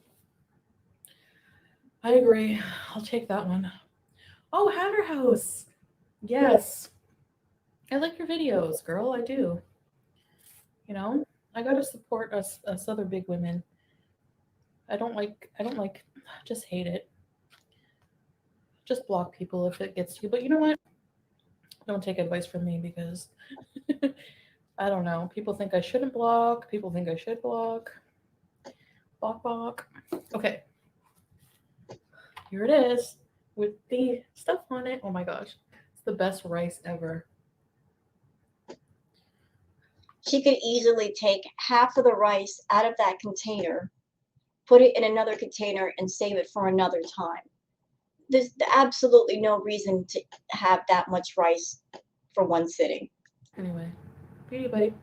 I agree. I'll take that one. Oh, Hatter House. Yes. I like your videos, girl. I do. You know, I gotta support us other big women. I don't like just hate it. Just block people if it gets to you. But you know what? Don't take advice from me because I don't know. People think I shouldn't block. People think I should block. Block, block. Okay. Here it is with the stuff on it. Oh my gosh. It's the best rice ever. She could easily take half of the rice out of that container, put it in another container, and save it for another time. There's absolutely no reason to have that much rice for one sitting. Anyway, beauty buddy.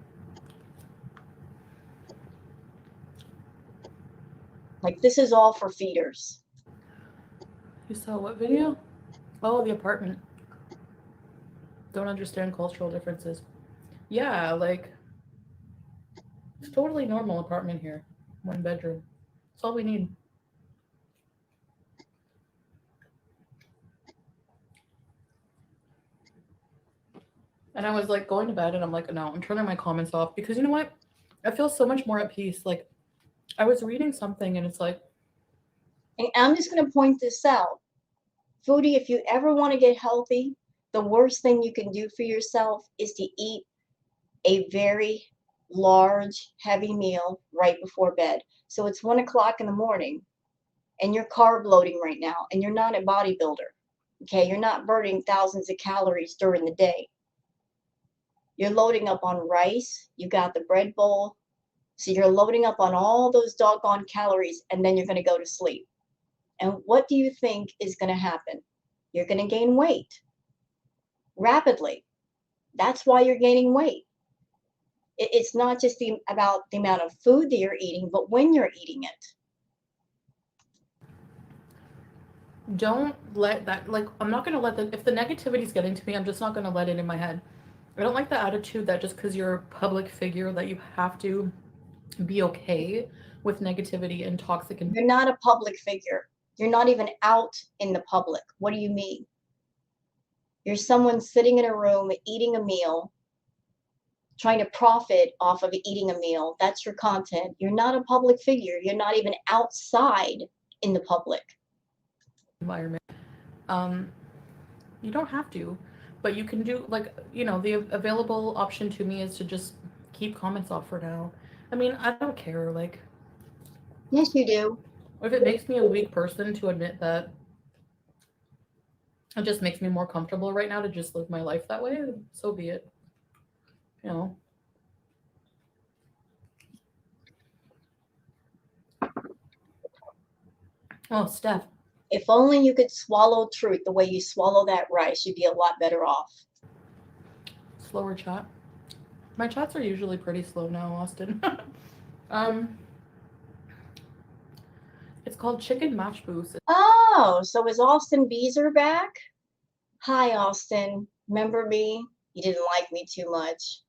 Like, this is all for feeders. You saw what video? Oh, the apartment. Don't understand cultural differences. Yeah, like it's totally normal apartment here. 1 bedroom. That's all we need. And I was like going to bed and I'm like, no, I'm turning my comments off because you know what? I feel so much more at peace. Like I was reading something and it's like, And I'm just going to point this out. Foodie, if you ever want to get healthy, the worst thing you can do for yourself is to eat a very large, heavy meal right before bed. So it's 1 o'clock in the morning and you're carb loading right now and you're not a bodybuilder. Okay, you're not burning thousands of calories during the day. You're loading up on rice, you got the bread bowl. So you're loading up on all those doggone calories and then you're going to go to sleep. And what do you think is going to happen? You're going to gain weight rapidly. That's why you're gaining weight. It's not just about the amount of food that you're eating, but when you're eating it. don't let that, like, I'm not gonna let if the negativity's getting to me, I'm just not gonna let it in my head. I don't like the attitude that just because you're a public figure that you have to be okay with negativity and toxic and You're not a public figure. You're not even out in the public. What do you mean? You're someone sitting in a room eating a meal, trying to profit off of eating a meal. That's your content. You're not a public figure. You're not even outside in the public. environment. Um, you don't have to, but you can do, like, you know, the available option to me is to just keep comments off for now. I mean, I don't care. Like, Yes, you do. if it makes me a weak person to admit that, it just makes me more comfortable right now to just live my life that way, so be it. You know. Oh, Steph. If only you could swallow truth the way you swallow that rice, you'd be a lot better off. Slower chat. My chats are usually pretty slow now, Austin. um, it's called Chicken Match Boost. Oh, so is Austin Beezer back? Hi, Austin. Remember me? You didn't like me too much.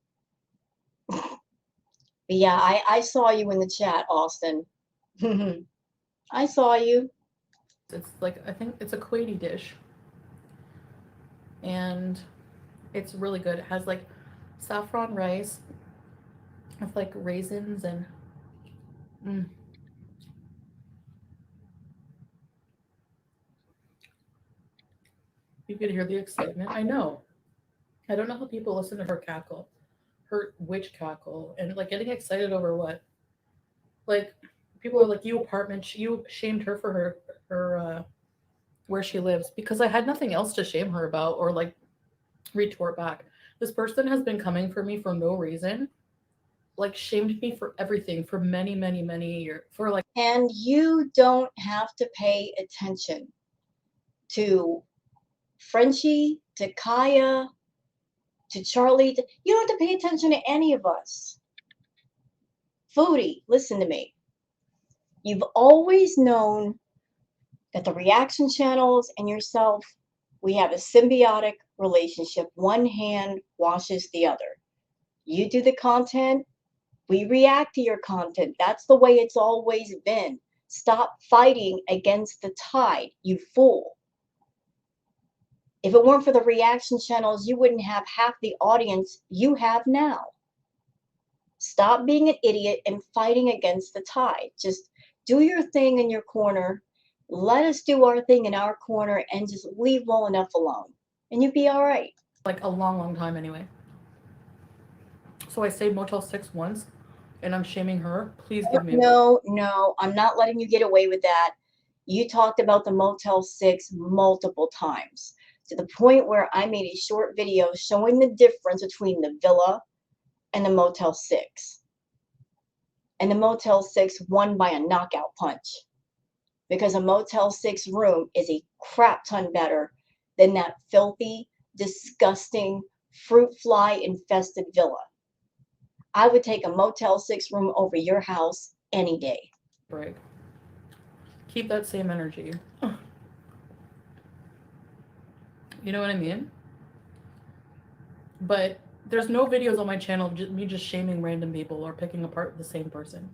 But yeah, I saw you in the chat, Austin. I saw you. It's like, I think it's a Kuwaiti dish, and it's really good. It has like saffron rice with like raisins and mm. You could hear the excitement. I know. I don't know how people listen to her cackle, her witch cackle, and like getting excited over what? Like people are like, you apartment, you shamed her for her where she lives because I had nothing else to shame her about or like retort back. This person has been coming for me for no reason, like shamed me for everything for many, many, many years. For like, And you don't have to pay attention to Frenchie, to Kaya, to Charlie. You don't have to pay attention to any of us. Foodie, listen to me. You've always known that the reaction channels and yourself, we have a symbiotic relationship. One hand washes the other. You do the content, we react to your content. That's the way it's always been. Stop fighting against the tide, you fool. If it weren't for the reaction channels, you wouldn't have half the audience you have now. Stop being an idiot and fighting against the tide. Just do your thing in your corner. Let us do our thing in our corner and just leave well enough alone. And you'd be all right. like a long, long time anyway. So I stayed Motel 6 once and I'm shaming her. Please give me a No, I'm not letting you get away with that. You talked about the Motel 6 multiple times to the point where I made a short video showing the difference between the villa and the Motel 6. And the Motel 6 won by a knockout punch because a Motel 6 room is a crap ton better than that filthy, disgusting, fruit fly infested villa. I would take a Motel 6 room over your house any day. break. Keep that same energy. You know what I mean? But there's no videos on my channel of me just shaming random people or picking apart the same person.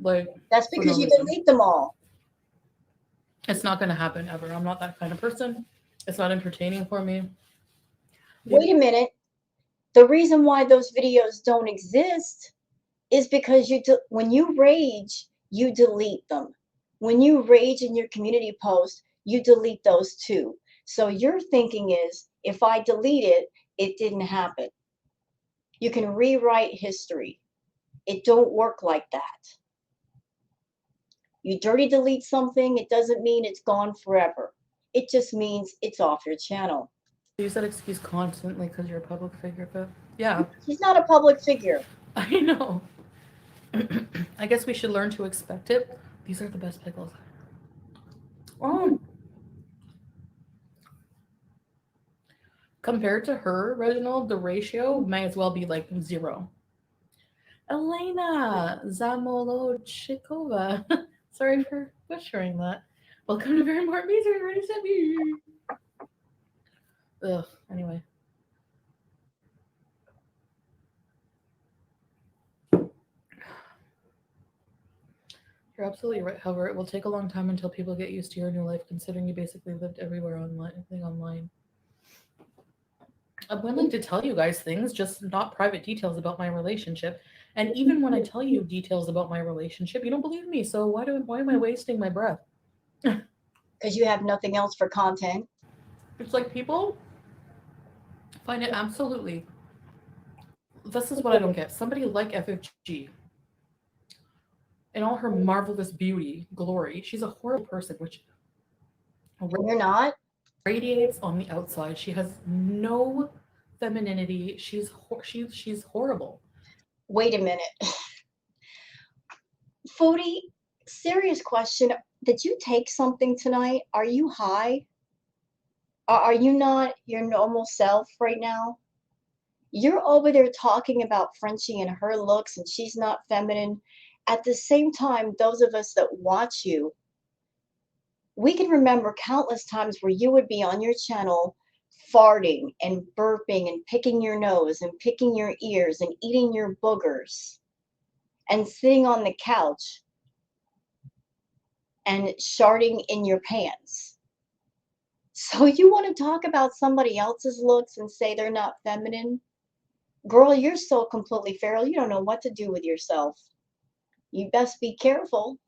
Like, That's for because no you reason. delete them all. It's not going to happen ever. I'm not that kind of person. It's not entertaining for me. Wait a minute. The reason why those videos don't exist is because when you rage, you delete them. When you rage in your community post, you delete those too. So your thinking is, if I delete it, it didn't happen. You can rewrite history. It don't work like that. You dirty delete something, it doesn't mean it's gone forever. It just means it's off your channel. You use that excuse constantly because you're a public figure, but yeah, He's not a public figure. I know. I guess we should learn to expect it. These are the best pickles. Oh, compared to her, Reginald, the ratio may as well be like 0. Elena Zamolochikova. Sorry for butchering that. Welcome to Very More Music. Ready, set, me. Ugh. Anyway. You're absolutely right. However, it will take a long time until people get used to your new life, considering you basically lived everywhere online. Everything online. I'm willing to tell you guys things, just not private details about my relationship. And even when I tell you details about my relationship, you don't believe me. So why am I wasting my breath? Because you have nothing else for content. It's like people find it absolutely. This is what I don't get. Somebody like FFG, in all her marvelous beauty, glory, she's a horrible person, which And you're not. radiates on the outside. She has no femininity. She's horrible. Wait a minute. Foodie, serious question. Did you take something tonight? Are you high? Are you not your normal self right now? You're over there talking about Frenchie and her looks, and she's not feminine. At the same time, those of us that watch you, we can remember countless times where you would be on your channel farting and burping and picking your nose and picking your ears and eating your boogers and sitting on the couch and sharding in your pants. So you want to talk about somebody else's looks and say they're not feminine? Girl, you're so completely feral, you don't know what to do with yourself. You best be careful.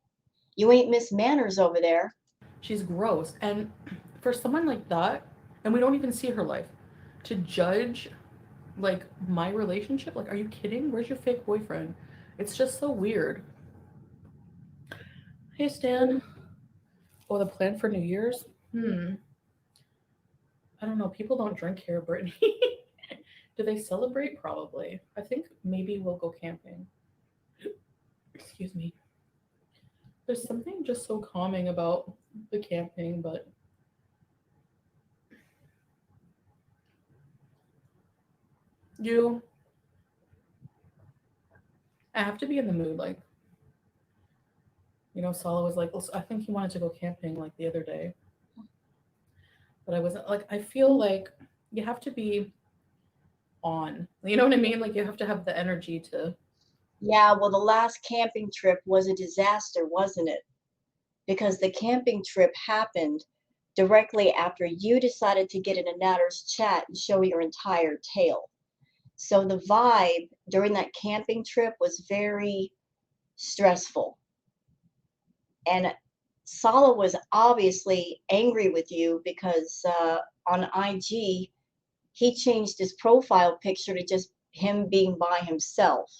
You ain't Miss Manners over there. She's gross. And for someone like that, and we don't even see her life, to judge like my relationship, like, are you kidding? Where's your fake boyfriend? It's just so weird. Hey Stan. Oh, the plan for New Year's? I don't know. People don't drink here, Brittany. Do they celebrate? Probably. I think maybe we'll go camping. Excuse me. There's something just so calming about the camping, but you, I have to be in the mood. Like, Salah was like, I think he wanted to go camping like the other day, but I wasn't like, I feel like you have to be on. You know what I mean? Like, you have to have the energy to. Yeah, well, the last camping trip was a disaster, wasn't it? Because the camping trip happened directly after you decided to get in a Nadder's chat and show your entire tail. So the vibe during that camping trip was very stressful. And Salah was obviously angry with you because on IG, he changed his profile picture to just him being by himself.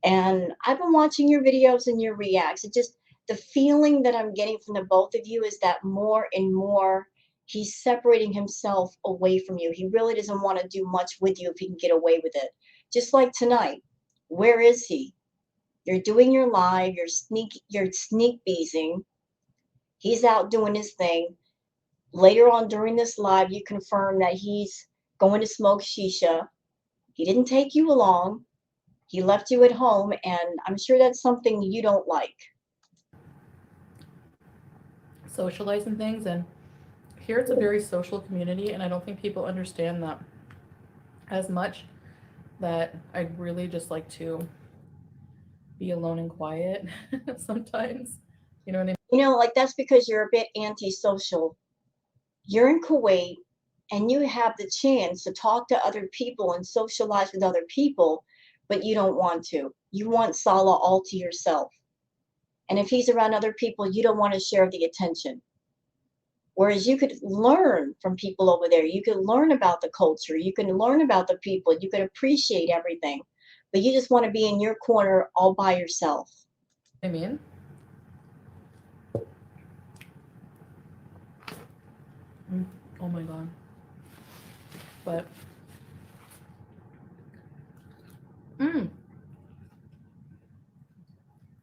And I've been watching your videos and your reacts. It just, the feeling that I'm getting from the both of you is that more and more he's separating himself away from you. He really doesn't want to do much with you if he can get away with it. Just like tonight. Where is he? You're doing your live, you're sneak beezing. He's out doing his thing. Later on during this live, you confirm that he's going to smoke shisha. He didn't take you along. He left you at home, and I'm sure that's something you don't like. socializing things. And here it's a very social community, and I don't think people understand that as much, that I really just like to be alone and quiet sometimes. You know what I mean? Like that's because you're a bit antisocial. You're in Kuwait and you have the chance to talk to other people and socialize with other people, but you don't want to. You want Salah all to yourself. And if he's around other people, you don't want to share the attention. Whereas you could learn from people over there. You could learn about the culture. You can learn about the people. You could appreciate everything. But you just want to be in your corner all by yourself. I mean, oh my god. But mm,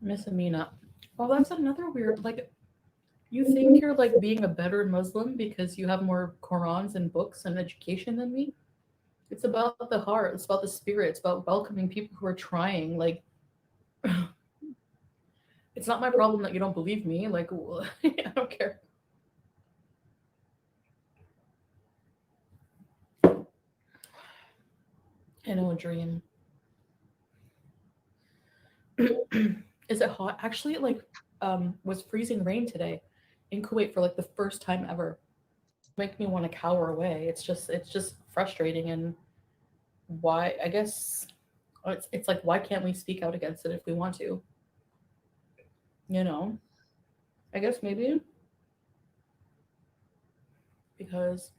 Miss Amina. Oh, that's another weird. Like, you think you're like being a better Muslim because you have more Qurans and books and education than me? It's about the heart. It's about the spirit. It's about welcoming people who are trying. Like, it's not my problem that you don't believe me. Like, I don't care. I know a dream. Is it hot? Actually, it like was freezing rain today in Kuwait for like the first time ever. Make me want to cower away. It's just frustrating. And why? I guess it's like, why can't we speak out against it if we want to? You know. I guess maybe because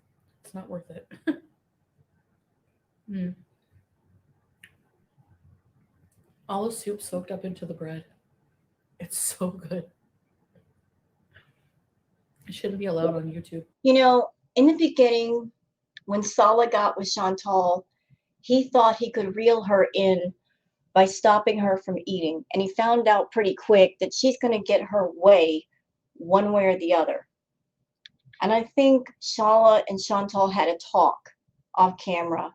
it's not worth it. Mm. All the soup soaked up into the bread. It's so good. It shouldn't be allowed on YouTube. In the beginning, when Salah got with Chantal, he thought he could reel her in by stopping her from eating. And he found out pretty quick that she's going to get her way one way or the other. And I think Shala and Chantal had a talk off camera.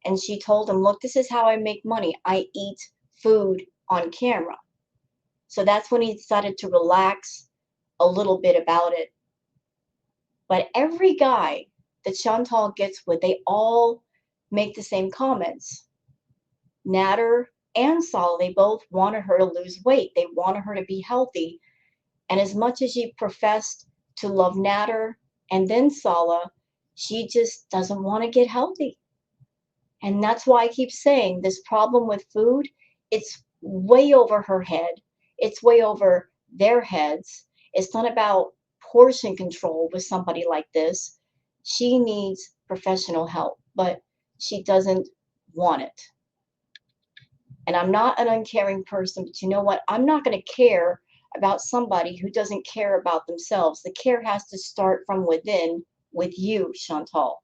And she told him, look, this is how I make money. I eat food on camera. So that's when he decided to relax a little bit about it. But every guy that Chantal gets with, they all make the same comments. Nadder and Salah, they both wanted her to lose weight. They wanted her to be healthy. And as much as she professed to love Nadder and then Salah, she just doesn't want to get healthy. And that's why I keep saying this problem with food, it's way over her head. It's way over their heads. It's not about portion control with somebody like this. She needs professional help, but she doesn't want it. And I'm not an uncaring person, but you know what? I'm not going to care about somebody who doesn't care about themselves. The care has to start from within with you, Chantal.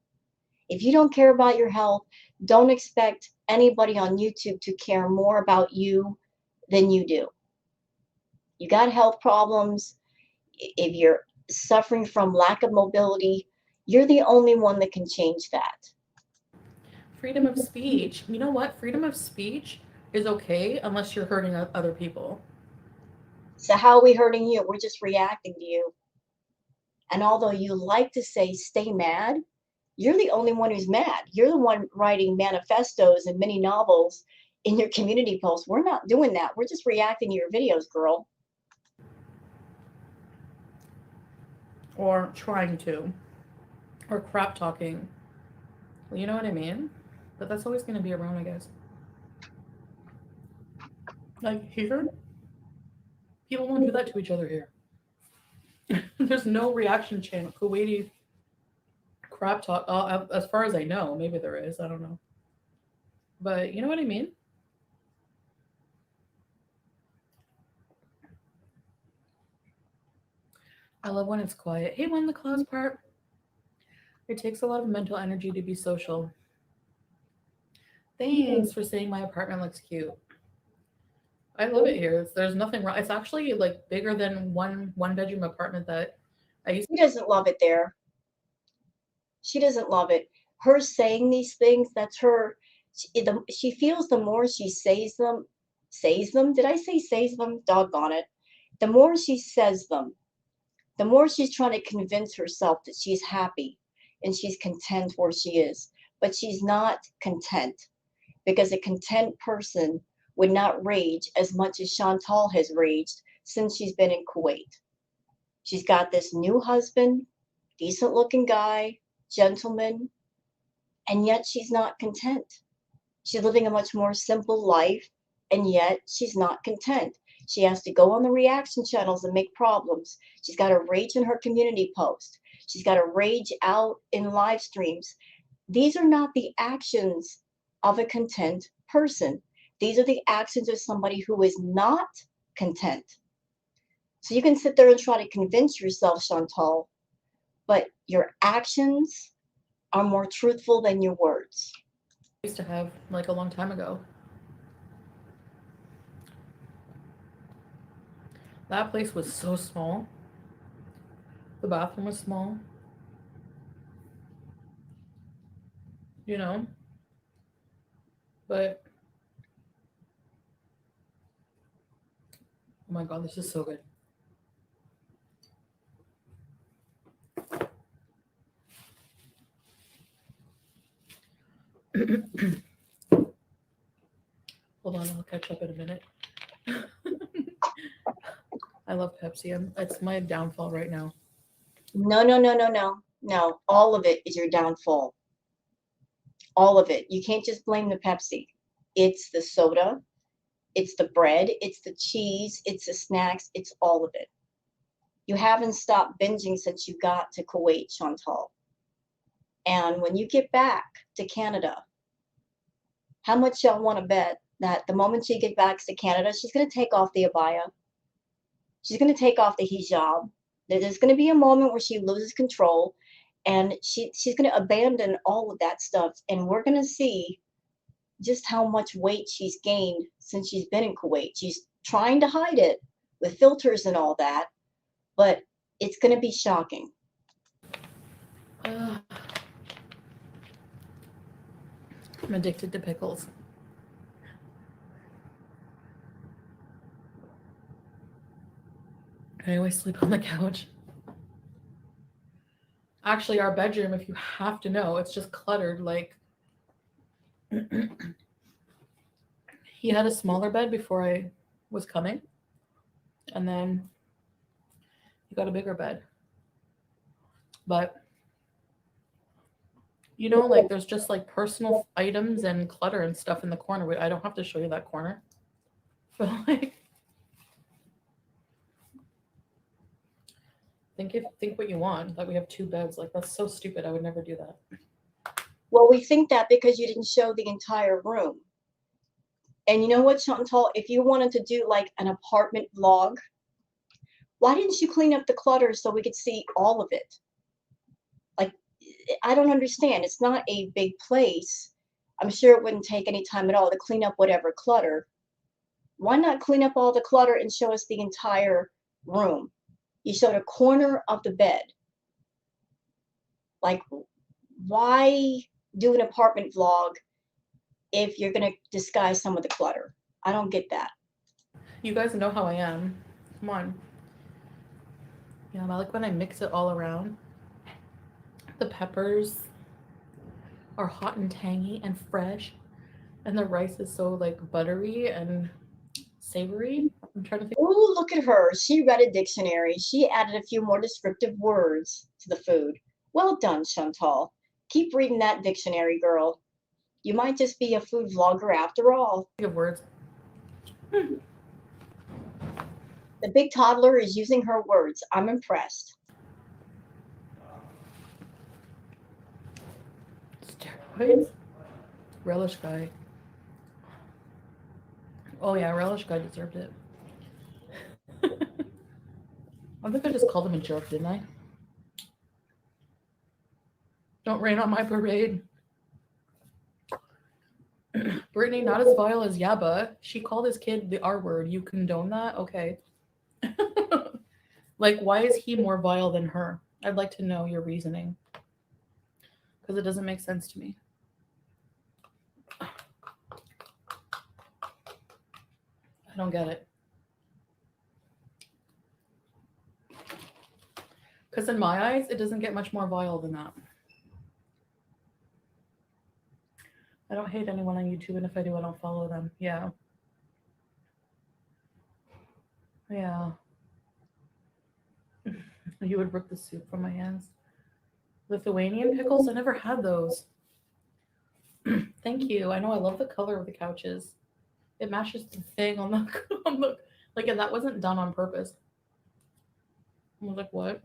If you don't care about your health, don't expect anybody on YouTube to care more about you than you do. You got health problems. If you're suffering from lack of mobility, you're the only one that can change that. Freedom of speech. You know what? Freedom of speech is okay unless you're hurting other people. So, how are we hurting you? We're just reacting to you. And although you like to say stay mad, you're the only one who's mad. You're the one writing manifestos and mini novels in your community posts. We're not doing that. We're just reacting to your videos, girl. Or trying to. Or crap talking. Well, you know what I mean? But that's always going to be around, I guess. Like here, people won't do that to each other here. There's no reaction channel. Kuwaiti crap talk. As far as I know, maybe there is. I don't know. But you know what I mean? I love when it's quiet. Hey, when the clouds part, it takes a lot of mental energy to be social. Thanks for saying my apartment looks cute. I love it here. There's nothing wrong. It's actually like bigger than one bedroom apartment that I used. She doesn't love it there. She doesn't love it. Her saying these things, that's her. She feels the more she says them. Did I say says them? Doggone it. The more she says them, the more she's trying to convince herself that she's happy and she's content where she is. But she's not content, because a content person would not rage as much as Chantal has raged since she's been in Kuwait. She's got this new husband, decent looking guy, gentleman, and yet she's not content. She's living a much more simple life, and yet she's not content. She has to go on the reaction channels and make problems. She's got to rage in her community post. She's got to rage out in live streams. These are not the actions of a content person. These are the actions of somebody who is not content. So you can sit there and try to convince yourself, Chantal, but your actions are more truthful than your words. I used to have like a long time ago. That place was so small. The bathroom was small. You know? But oh my god, this is so good. Hold on, I'll catch up in a minute. I love Pepsi. It's my downfall right now. No. All of it is your downfall. All of it. You can't just blame the Pepsi. It's the soda, it's the bread, it's the cheese, it's the snacks, it's all of it. You haven't stopped binging since you got to Kuwait, Chantal. And when you get back to Canada, how much y'all want to bet that the moment she gets back to Canada, she's going to take off the abaya, she's going to take off the hijab. There's going to be a moment where she loses control, and she's going to abandon all of that stuff. And we're going to see just how much weight she's gained since she's been in Kuwait. She's trying to hide it with filters and all that, but it's going to be shocking. I'm addicted to pickles. I always sleep on the couch. Actually, our bedroom, if you have to know, it's just cluttered. Like, he had a smaller bed before I was coming, and then he got a bigger bed. But you know, like there's just like personal items and clutter and stuff in the corner. I don't have to show you that corner. But like, think what you want. That we have two beds. Like that's so stupid. I would never do that. Well, we think that because you didn't show the entire room. And you know what, Chantal? If you wanted to do like an apartment vlog, why didn't you clean up the clutter so we could see all of it? Like, I don't understand. It's not a big place. I'm sure it wouldn't take any time at all to clean up whatever clutter. Why not clean up all the clutter and show us the entire room? You showed a corner of the bed. Like, why do an apartment vlog if you're going to disguise some of the clutter? I don't get that. You guys know how I am. Come on. Yeah, I like when I mix it all around. The peppers are hot and tangy and fresh, and the rice is so like buttery and savory. I'm trying to think. Oh, look at her. She read a dictionary. She added a few more descriptive words to the food. Well done, Chantal. Keep reading that dictionary, girl. You might just be a food vlogger after all. Of words. The big toddler is using her words. I'm impressed. Steroids? Relish guy. Oh yeah, relish guy deserved it. I think I just called him a jerk, didn't I? Don't rain on my parade. Brittany, not as vile as Yaba. She called his kid the R word. You condone that? Okay. Like, why is he more vile than her? I'd like to know your reasoning. Because it doesn't make sense to me. I don't get it. Because in my eyes, it doesn't get much more vile than that. I don't hate anyone on YouTube, and if I do, I don't follow them. Yeah. Yeah. You would rip the soup from my hands. Lithuanian pickles? I never had those. Thank you. I know I love the color of the couches. It matches the thing on the on the like, and that wasn't done on purpose. I was like, what?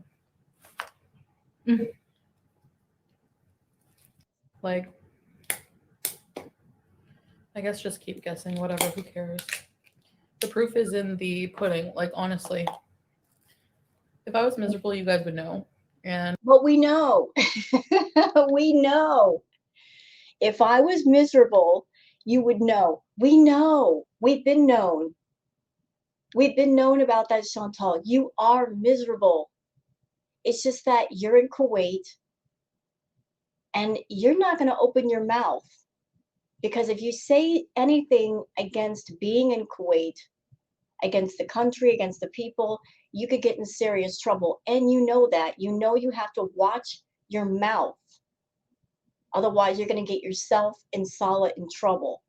Like, I guess just keep guessing. Whatever. Who cares? The proof is in the pudding. Like, honestly, if I was miserable, you guys would know. And But we know. We know. If I was miserable, you would know. We know. We've been known. We've been known about that, Chantal. You are miserable. It's just that you're in Kuwait and you're not going to open your mouth, because if you say anything against being in Kuwait, against the country, against the people, you could get in serious trouble. And you know that. You know you have to watch your mouth. Otherwise, you're going to get yourself and Salah in trouble.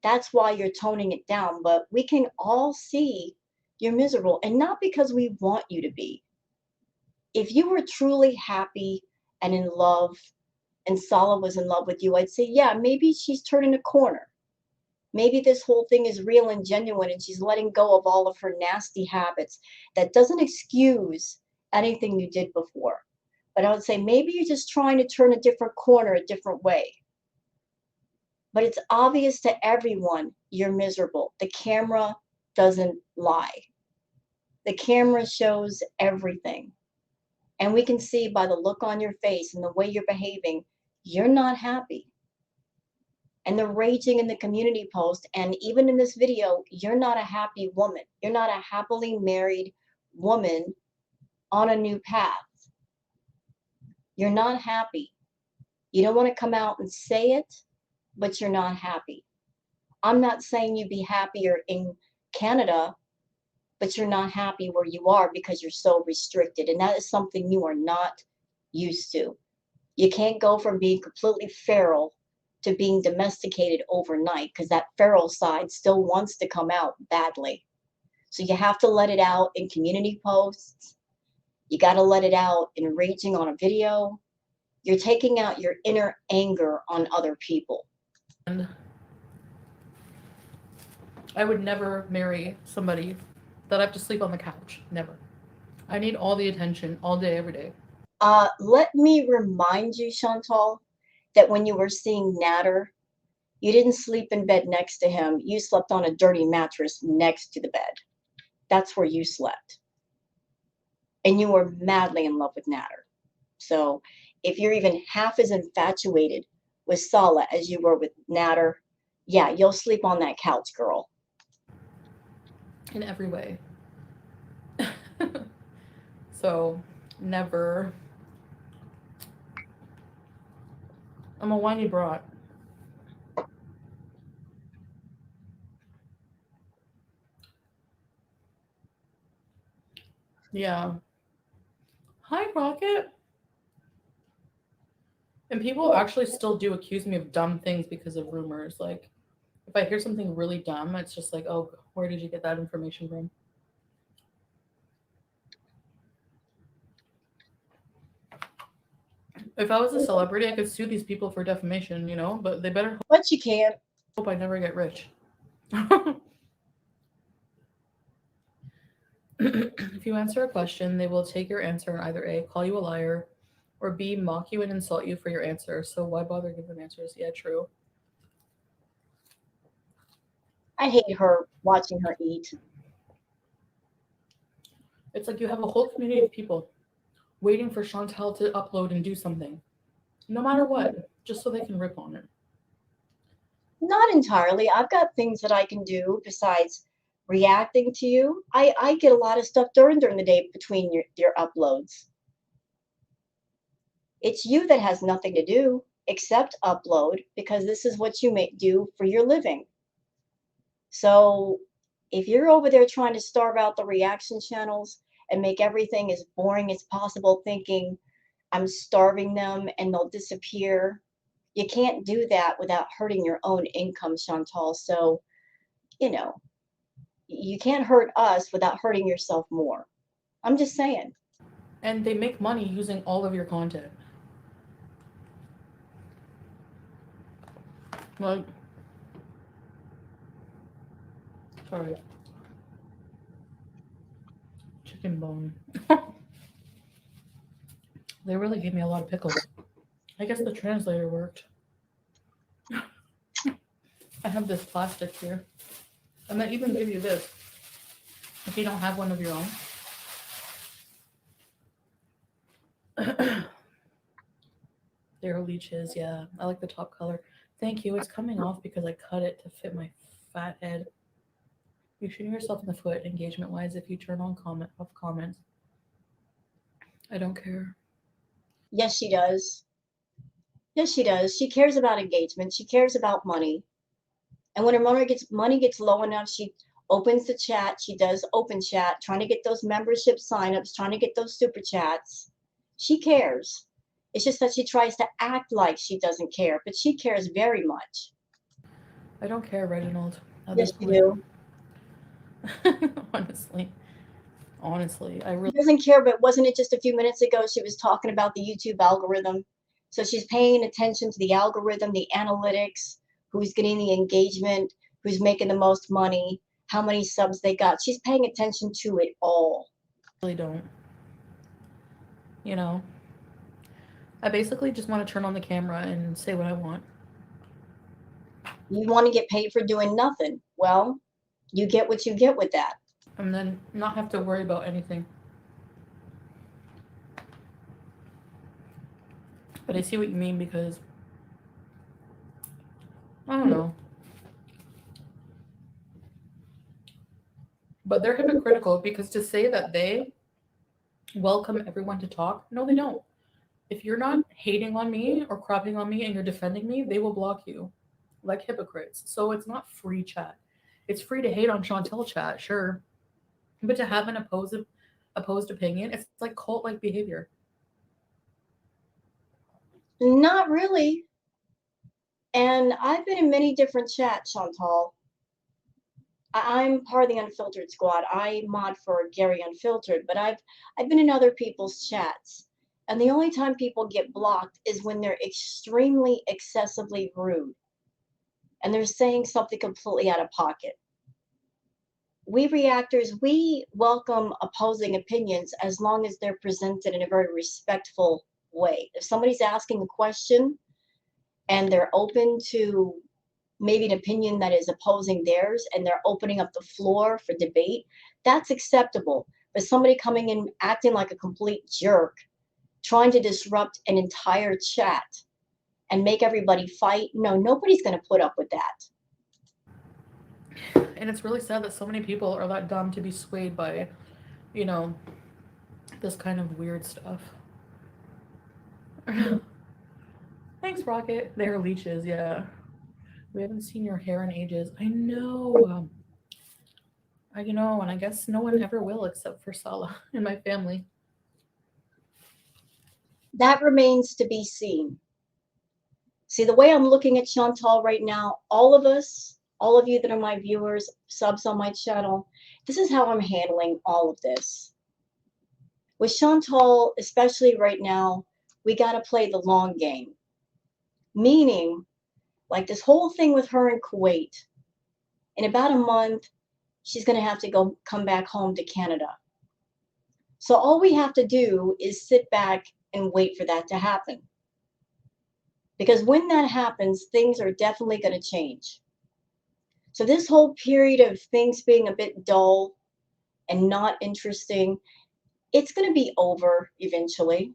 That's why you're toning it down. But we can all see you're miserable, and not because we want you to be. If you were truly happy and in love, and Salah was in love with you, I'd say, yeah, maybe she's turning a corner. Maybe this whole thing is real and genuine, and she's letting go of all of her nasty habits. That doesn't excuse anything you did before. But I would say maybe you're just trying to turn a different corner, a different way. But it's obvious to everyone you're miserable. The camera doesn't lie. The camera shows everything. And we can see by the look on your face and the way you're behaving, you're not happy. And the raging in the community post, and even in this video, you're not a happy woman. You're not a happily married woman on a new path. You're not happy. You don't want to come out and say it, but you're not happy. I'm not saying you be happier in Canada, but you're not happy where you are because you're so restricted. And that is something you are not used to. You can't go from being completely feral to being domesticated overnight, because that feral side still wants to come out badly. So you have to let it out in community posts. You got to let it out in raging on a video. You're taking out your inner anger on other people. and I would never marry somebody that I have to sleep on the couch. Never. I need all the attention all day, every day. Let me remind you, Chantal, that when you were seeing Nadder, you didn't sleep in bed next to him. You slept on a dirty mattress next to the bed. That's where you slept. And you were madly in love with Nadder. So if you're even half as infatuated with Salah as you were with Nadder, yeah, you'll sleep on that couch, girl. In every way. So, never. I'm a whiny brat. Yeah. Hi, Rocket. And people actually still do accuse me of dumb things because of rumors. Like, if I hear something really dumb, it's just like, oh, where did you get that information from? If I was a celebrity, I could sue these people for defamation, but they better But you can't. hope I never get rich. If you answer a question, they will take your answer and either A, call you a liar, or B, mock you and insult you for your answer. So why bother giving answers? Yeah, true. I hate her watching her eat. It's like you have a whole community of people waiting for Chantal to upload and do something, no matter what, just so they can rip on it. Not entirely. I've got things that I can do besides reacting to you. I get a lot of stuff during the day between your uploads. It's you that has nothing to do except upload, because this is what you do for your living. So if you're over there trying to starve out the reaction channels and make everything as boring as possible, thinking I'm starving them and they'll disappear. You can't do that without hurting your own income, Chantal. So, you know, you can't hurt us without hurting yourself more. I'm just saying. And they make money using all of your content. Like, sorry, chicken bone. They really gave me a lot of pickles. I guess the translator worked. I have this plastic here. I might even give you this if you don't have one of your own. They're leeches, yeah. I like the top color. Thank you. It's coming off because I cut it to fit my fat head. You're shooting yourself in the foot, engagement wise, if you turn on off comments. I don't care. Yes, she does. Yes, she does. She cares about engagement. She cares about money. And when her money gets low enough, she opens the chat. She does open chat, trying to get those membership signups, trying to get those super chats. She cares. It's just that she tries to act like she doesn't care, but she cares very much. I don't care, Reginald, at Yes, this you point. do. Honestly. Honestly, I really She doesn't care, but wasn't it just a few minutes ago she was talking about the YouTube algorithm? So she's paying attention to the algorithm, the analytics, who's getting the engagement, who's making the most money, how many subs they got. She's paying attention to it all. don't. You know, I basically just want to turn on the camera and say what I want. You want to get paid for doing nothing. Well, you get what you get with that. And then not have to worry about anything. But I see what you mean because I don't know. But they're hypocritical because to say that they welcome everyone to talk, no, they don't. If you're not hating on me or cropping on me and you're defending me, they will block you like hypocrites. So it's not free chat. It's free to hate on Chantel chat, sure. But to have an opposed opinion, it's like cult like behavior. Not really. And I've been in many different chats, Chantal. I'm part of the Unfiltered squad. I mod for Gary Unfiltered, but I've been in other people's chats. And the only time people get blocked is when they're extremely excessively rude and they're saying something completely out of pocket. We reactors, we welcome opposing opinions as long as they're presented in a very respectful way. If somebody's asking a question and they're open to maybe an opinion that is opposing theirs and they're opening up the floor for debate, that's acceptable. But somebody coming in acting like a complete jerk, trying to disrupt an entire chat and make everybody fight, no, nobody's going to put up with that. And it's really sad that so many people are that dumb to be swayed by, you know, this kind of weird stuff. Thanks, Rocket. They're leeches, yeah. We haven't seen your hair in ages. I know. And I guess no one ever will except for Salah in my family. That remains to be seen. See, the way I'm looking at Chantal right now, all of us, all of you that are my viewers, subs on my channel, this is how I'm handling all of this. With Chantal, especially right now, we got to play the long game. Meaning, like this whole thing with her in Kuwait, in about a month, she's going to have to come back home to Canada. So all we have to do is sit back and wait for that to happen. Because when that happens, things are definitely going to change. So this whole period of things being a bit dull and not interesting, it's going to be over eventually.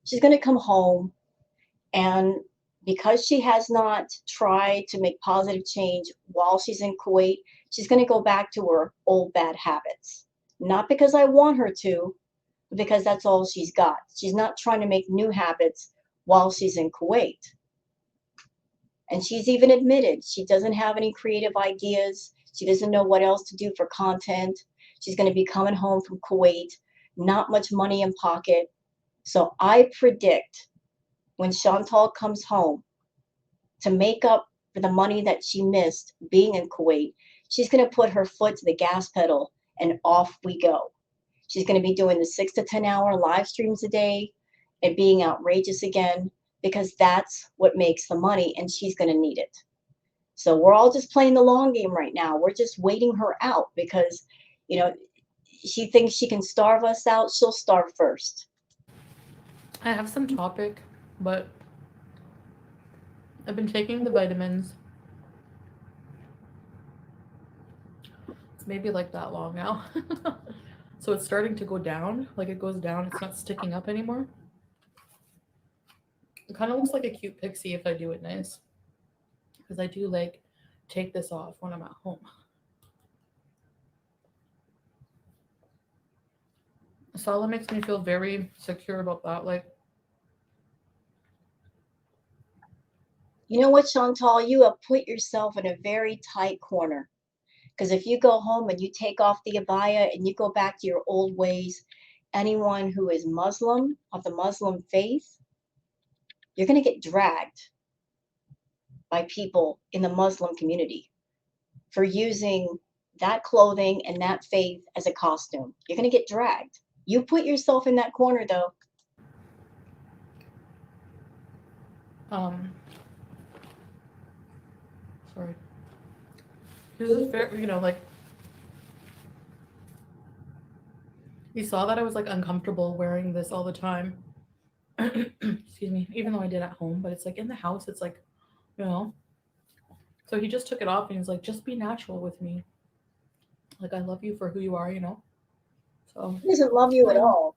She's going to come home, and because she has not tried to make positive change while she's in Kuwait, she's going to go back to her old bad habits. Not because I want her to, but because that's all she's got. She's not trying to make new habits while she's in Kuwait. And she's even admitted she doesn't have any creative ideas. She doesn't know what else to do for content. She's going to be coming home from Kuwait, not much money in pocket. So I predict when Chantal comes home to make up for the money that she missed being in Kuwait, she's going to put her foot to the gas pedal and off we go. She's going to be doing the 6 to 10 hour live streams a day and being outrageous again because that's what makes the money and she's going to need it. So we're all just playing the long game right now. We're just waiting her out because, you know, she thinks she can starve us out. She'll starve first. I have some topic, but I've been taking the vitamins. It's maybe like that long now. So it's starting to go down. Like it goes down. It's not sticking up anymore. It kind of looks like a cute pixie if I do it nice. Because I do like take this off when I'm at home. Salah makes me feel very secure about that. Like, You know what, Chantal? You have put yourself in a very tight corner. Because if you go home and you take off the abaya and you go back to your old ways, anyone who is Muslim, of the Muslim faith, you're going to get dragged by people in the Muslim community for using that clothing and that faith as a costume. You're going to get dragged. You put yourself in that corner, though. um, sorry. This is fair, like, you saw that I was like uncomfortable wearing this all the time. Excuse me, even though I did at home, but it's like in the house, it's like, you know. So he just took it off and he's like, just be natural with me. Like, I love you for who you are. So, He doesn't love you I at don't know. all.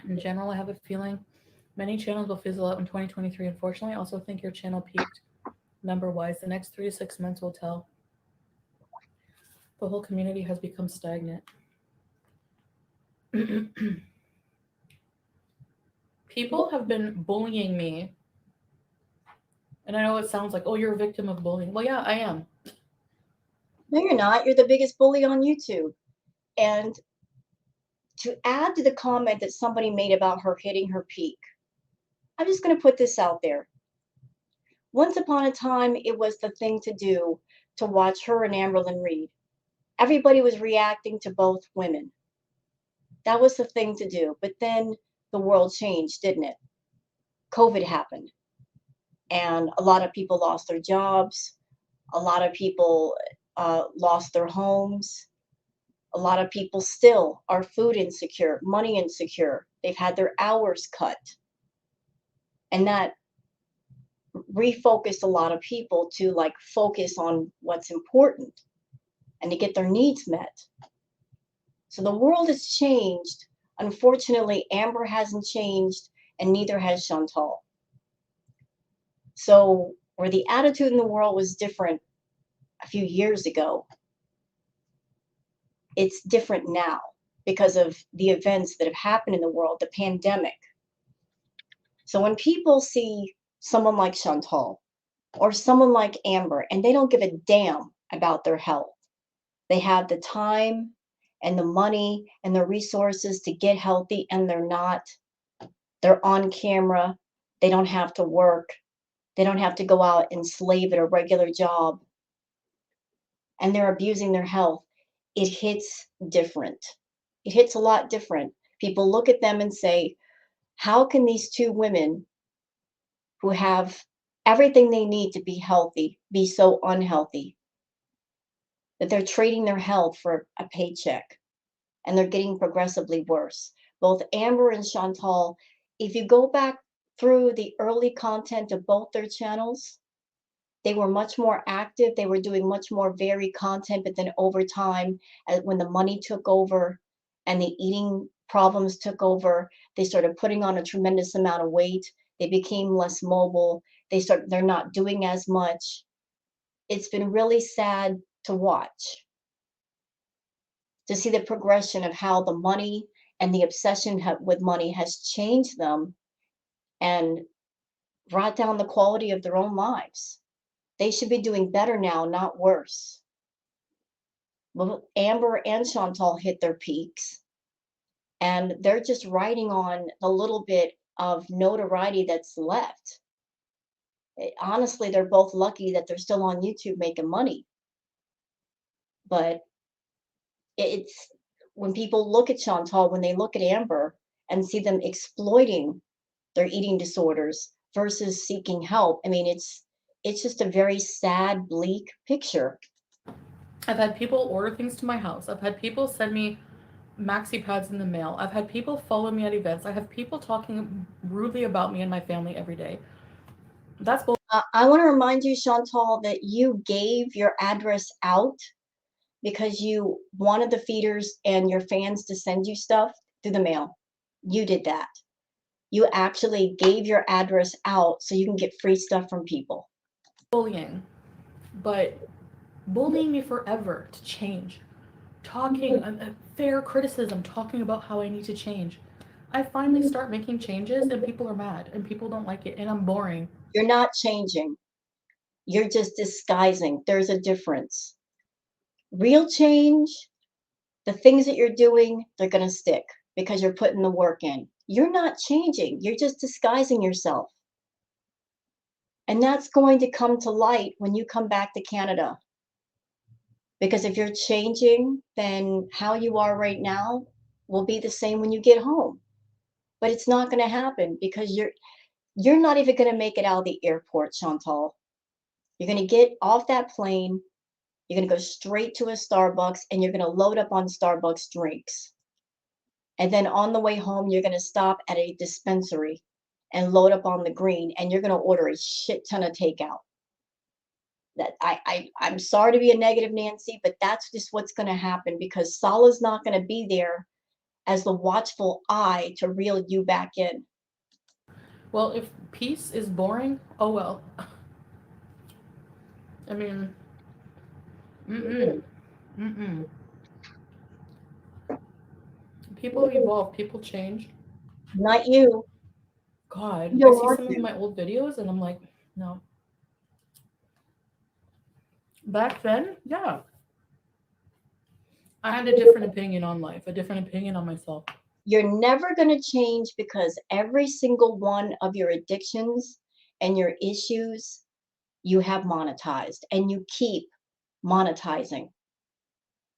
In general, I have a feeling many channels will fizzle out in 2023. Unfortunately, I also think your channel peaked number wise. The next 3 to 6 months will tell. The whole community has become stagnant. People have been bullying me. And I know it sounds like, oh, you're a victim of bullying. Well, yeah, I am. No, you're not. You're the biggest bully on YouTube. And to add to the comment that somebody made about her hitting her peak, I'm just going to put this out there. Once upon a time, it was the thing to do to watch her and Amberlyn Reed. Everybody was reacting to both women. That was the thing to do. But then the world changed, didn't it? COVID happened, and a lot of people lost their jobs. A lot of people lost their homes. A lot of people still are food insecure, money insecure. They've had their hours cut. And that refocused a lot of people to like focus on what's important and to get their needs met. So the world has changed. Unfortunately, Amber hasn't changed, and neither has Chantal. So where the attitude in the world was different a few years ago, it's different now because of the events that have happened in the world, the pandemic. So when people see someone like Chantal or someone like Amber and they don't give a damn about their health, they have the time and the money and the resources to get healthy and they're not, they're on camera, they don't have to work, they don't have to go out and slave at a regular job, and they're abusing their health, it hits different. It hits a lot different. People look at them and say, how can these two women who have everything they need to be healthy be so unhealthy? That they're trading their health for a paycheck and they're getting progressively worse. Both Amber and Chantal, if you go back through the early content of both their channels, they were much more active. They were doing much more varied content, but then over time, when the money took over and the eating problems took over, they started putting on a tremendous amount of weight. They became less mobile. They're not doing as much. It's been really sad to watch, to see the progression of how the money and the obsession with money has changed them and brought down the quality of their own lives. They should be doing better now, not worse. Well, Amber and Chantal hit their peaks, and they're just riding on the little bit of notoriety that's left. Honestly, they're both lucky that they're still on YouTube making money. But it's when people look at Chantal, when they look at Amber and see them exploiting their eating disorders versus seeking help, I mean, it's just a very sad, bleak picture. I've had people order things to my house. I've had people send me maxi pads in the mail. I've had people follow me at events. I have people talking rudely about me and my family every day. That's bull. I want to remind you, Chantal, that you gave your address out because you wanted the feeders and your fans to send you stuff through the mail. You did that. You actually gave your address out so you can get free stuff from people. Bullying, but bullying me forever to change. Talking, a fair criticism, talking about how I need to change. I finally start making changes and people are mad and people don't like it and I'm boring. You're not changing. You're just disguising. There's a difference. Real change, the things that you're doing, they're going to stick because you're putting the work in. You're not changing. You're just disguising yourself. And that's going to come to light when you come back to Canada. Because if you're changing, then how you are right now will be the same when you get home. But it's not going to happen because you're not even going to make it out of the airport, Chantal. You're going to get off that plane, you're going to go straight to a Starbucks and you're going to load up on Starbucks drinks. And then on the way home, you're going to stop at a dispensary and load up on the green and you're going to order a shit ton of takeout. That I'm sorry to be a negative Nancy, but that's just what's going to happen because Salah's not going to be there as the watchful eye to reel you back in. Well, if peace is boring, oh well. I mean, mm-mm, mm-mm. People evolve, people change. Not you. God, You I don't see want some of to. my old videos and I'm like, no. Back then, yeah, I had a different opinion on life, a different opinion on myself. You're never going to change because every single one of your addictions and your issues you have monetized and you keep monetizing.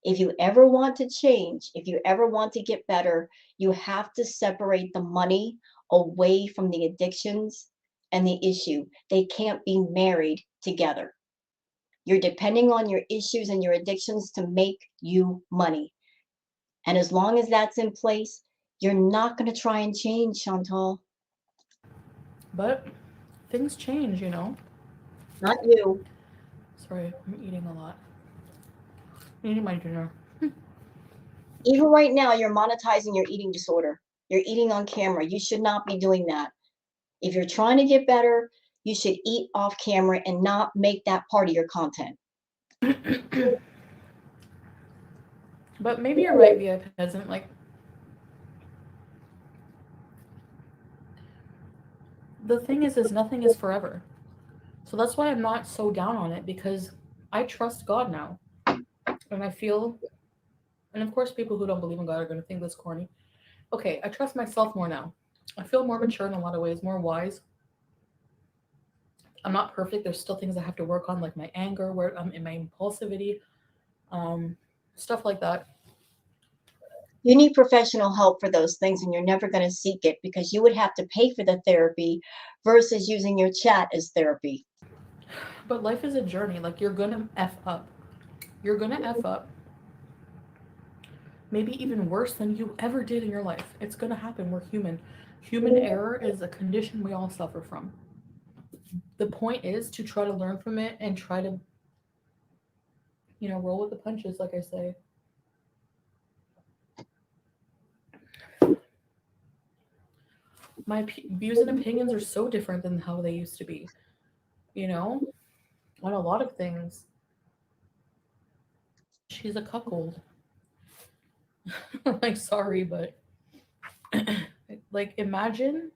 If you ever want to change, if you ever want to get better, you have to separate the money away from the addictions and the issue. They can't be married together. You're depending on your issues and your addictions to make you money. And as long as that's in place, you're not going to try and change, Chantal. But things change, you know. Not you. Sorry, I'm eating a lot. I'm eating my dinner. Even right now, you're monetizing your eating disorder. You're eating on camera. You should not be doing that. If you're trying to get better, you should eat off camera and not make that part of your content. But maybe you're right, VI Peasant. Like, the thing is nothing is forever. So that's why I'm not so down on it because I trust God now. And I feel, and of course, people who don't believe in God are going to think this corny. Okay, I trust myself more now. I feel more mature in a lot of ways, more wise. I'm not perfect. There's still things I have to work on, like my anger, where I'm in my impulsivity, um, stuff like that. You need professional help for those things, and you're never going to seek it because you would have to pay for the therapy versus using your chat as therapy. But life is a journey. Like, you're going to F up. You're going to F up. Maybe even worse than you ever did in your life. It's going to happen. We're human. Human error is a condition we all suffer from. The point is to try to learn from it and try to, roll with the punches, like I say. My views and opinions are so different than how they used to be, you know, on a lot of things. She's a cuckold. Like, sorry, but like, imagine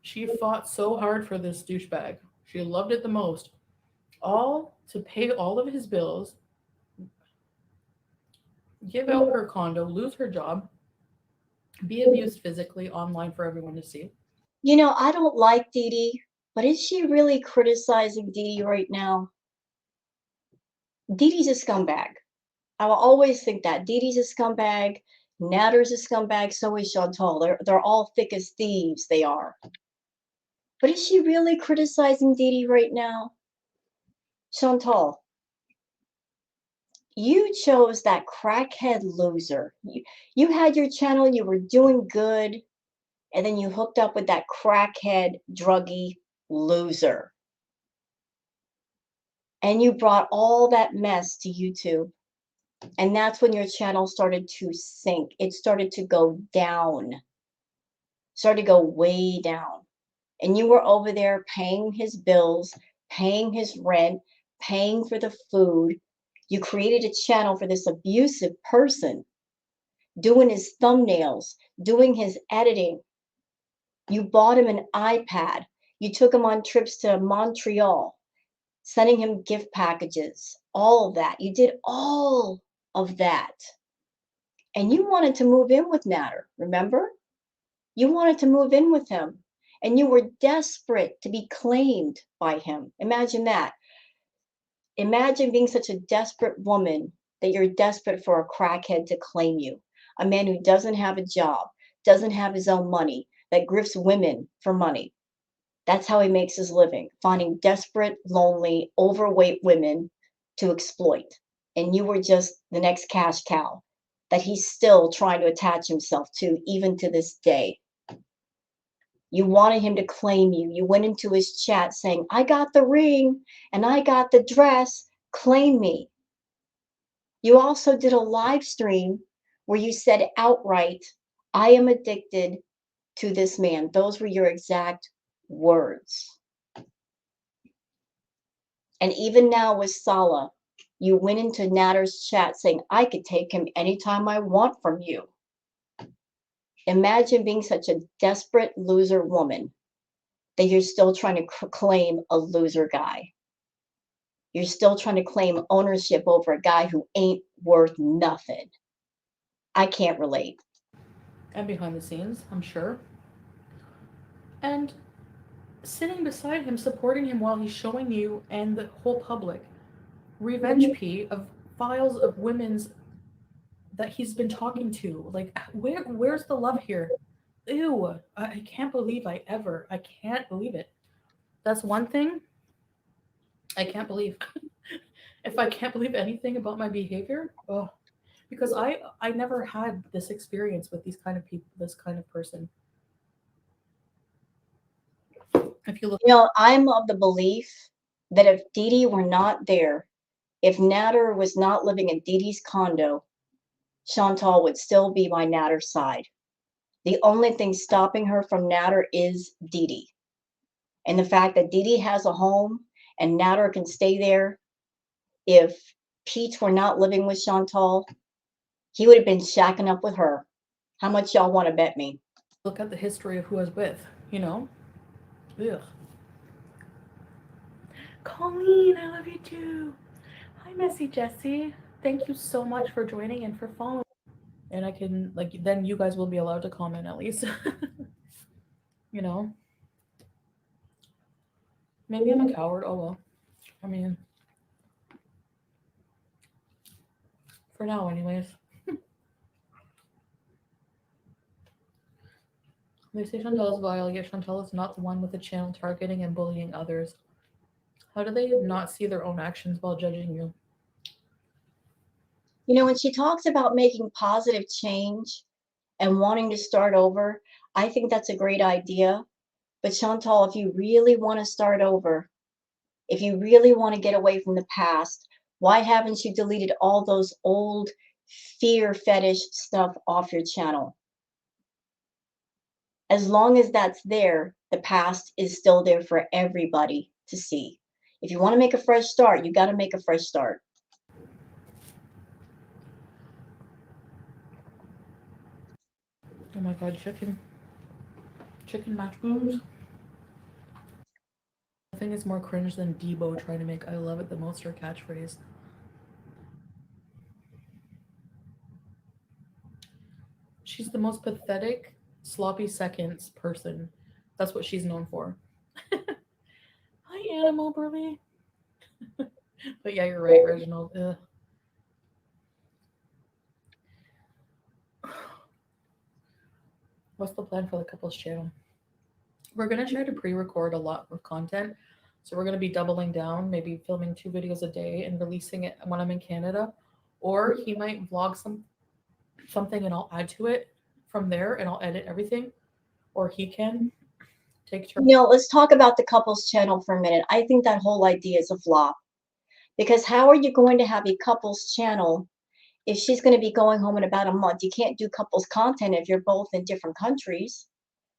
She fought so hard for this douchebag. She loved it the most. All to pay all of his bills, give out her condo, lose her job, be abused physically online for everyone to see. I don't like Dee Dee, but is she really criticizing Dee Dee right now? Dee Dee's a scumbag. I will always think that. Dee Dee's a scumbag. Nadder's a scumbag. So is Chantal. They're all thick as thieves. They are. But is she really criticizing Dee Dee right now? Chantal, you chose that crackhead loser. You had your channel. You were doing good. And then you hooked up with that crackhead, druggy loser. And you brought all that mess to YouTube. And that's when your channel started to sink. It started to go down, started to go way down. And you were over there paying his bills, paying his rent, paying for the food. You created a channel for this abusive person, doing his thumbnails, doing his editing. You bought him an iPad. You took him on trips to Montreal, sending him gift packages, all of that. You did all of that. And you wanted to move in with Natter, remember? You wanted to move in with him. And you were desperate to be claimed by him. Imagine that. Imagine being such a desperate woman that you're desperate for a crackhead to claim you. A man who doesn't have a job, doesn't have his own money, that grifts women for money. That's how he makes his living, finding desperate, lonely, overweight women to exploit. And you were just the next cash cow that he's still trying to attach himself to, even to this day. You wanted him to claim you. You went into his chat saying, I got the ring and I got the dress, claim me. You also did a live stream where you said outright, I am addicted to this man. Those were your exact words. And even now with Salah, you went into Nadder's chat saying, I could take him anytime I want from you. Imagine being such a desperate loser woman that you're still trying to claim a loser guy. You're still trying to claim ownership over a guy who ain't worth nothing. I can't relate. And behind the scenes, I'm sure. And sitting beside him, supporting him while he's showing you and the whole public revenge P of files of women's that he's been talking to. Like, where's the love here? Ew, I can't believe I can't believe it. That's one thing I can't believe. If I can't believe anything about my behavior, oh, because I never had this experience with these kind of people, this kind of person. If you look, I'm of the belief that if Dee Dee were not there, if Natter was not living in Dee Dee's condo, Chantal would still be by Natter's side. The only thing stopping her from Natter is Dee Dee. And the fact that Dee Dee has a home and Natter can stay there. If Pete were not living with Chantal, he would have been shacking up with her. How much y'all want to bet me? look at the history of who I was with, you know? Ugh. Colleen, I love you too. Hi, Messy Jessie. Thank you so much for joining and for following. And I can, like, then you guys will be allowed to comment at least. you know? Maybe I'm a coward. Oh well. I mean, for now, anyways. They say Chantal is vile, yet Chantal is not the one with the channel targeting and bullying others. How do they not see their own actions while judging you? When she talks about making positive change and wanting to start over, I think that's a great idea. But Chantal, if you really want to start over, if you really want to get away from the past, why haven't you deleted all those old fear fetish stuff off your channel? As long as that's there, the past is still there for everybody to see. If you want to make a fresh start, you got to make a fresh start. Oh my god, chicken. Chicken mashed potatoes. Nothing is more cringe than Debo trying to make "I love it the most" her catchphrase. She's the most pathetic, sloppy seconds person. That's what she's known for. Hi, Animal Burley. But yeah, you're right, Reginald. Ugh. What's the plan for the couples channel? We're gonna try to pre-record a lot of content. So we're gonna be doubling down, maybe filming 2 videos a day and releasing it when I'm in Canada. Or he might vlog something and I'll add to it from there and I'll edit everything. Or he can take turns. Let's talk about the couples channel for a minute. I think that whole idea is a flop. Because how are you going to have a couples channel if she's going to be going home in about a month? You can't do couples content if you're both in different countries.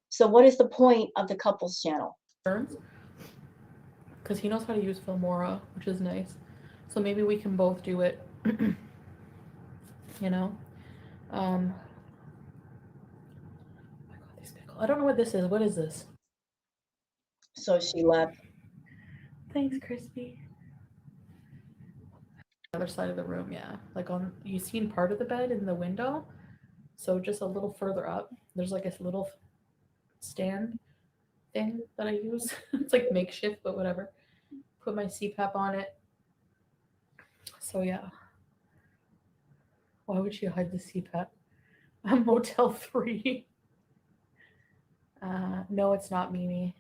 So what is the point of the couples channel? Because he knows how to use Filmora, which is nice. So maybe we can both do it. you know? Oh my god, these pickles. I don't know what this is. What is this? So she left. Thanks, Crispy. Other side of the room, yeah. Like on, you seen part of the bed in the window? So just a little further up, there's like this little stand thing that I use. It's like makeshift, but whatever. Put my CPAP on it. So yeah. Why would she hide the CPAP? Motel 3. No, it's not Mimi.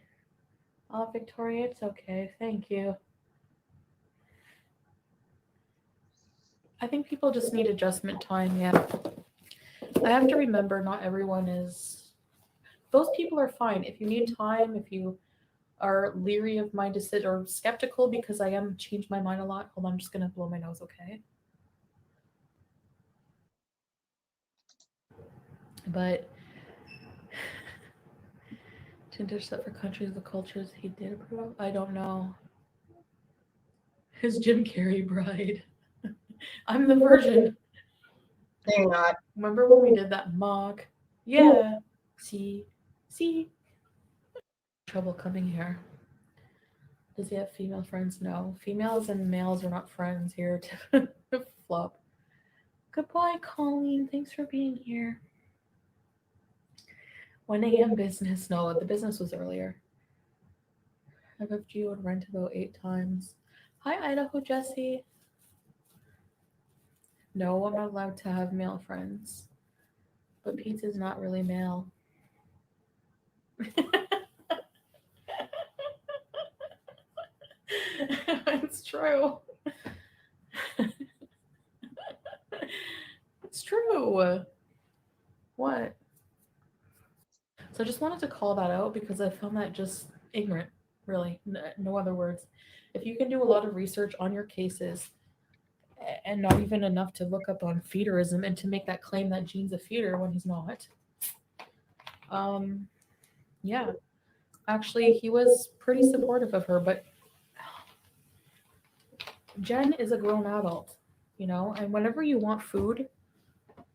Oh, Victoria, it's okay. Thank you. I think people just need adjustment time, yeah. I have to remember not everyone is. Those people are fine. If you need time, if you are leery of my decision or skeptical because I am change my mind a lot. Hold on, I'm just gonna blow my nose, okay? But Tinder set for countries with cultures he did approve of? I don't know. His Jim Carrey bride. I'm the version. They're not. Remember when we did that mock? Yeah. See. Trouble coming here. Does he have female friends? No. Females and males are not friends here to flop. Goodbye, Colleen. Thanks for being here. 1 a.m. business. No, the business was earlier. FFG would rent about 8 times. Hi, Idaho Jesse. No, I'm not allowed to have male friends. But pizza's not really male. It's true. It's true. What? So I just wanted to call that out because I found that just ignorant, really. No other words. If you can do a lot of research on your cases and not even enough to look up on feederism and to make that claim that Gene's a feeder when he's not. Yeah. Actually, he was pretty supportive of her, but Jen is a grown adult, and whenever you want food,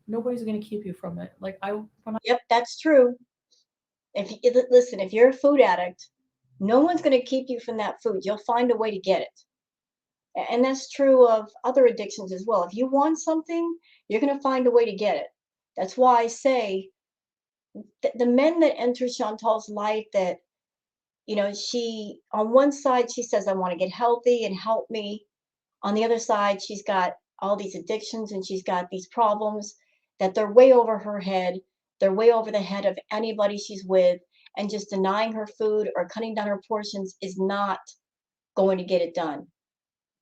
nobody's going to keep you from it. Yep, that's true. Listen, if you're a food addict, no one's going to keep you from that food. You'll find a way to get it. And that's true of other addictions as well. If you want something, you're going to find a way to get it. That's why I say the men that enter Chantal's life that, she, on one side, she says, I want to get healthy and help me. On the other side, she's got all these addictions and she's got these problems that they're way over her head. They're way over the head of anybody she's with. And just denying her food or cutting down her portions is not going to get it done.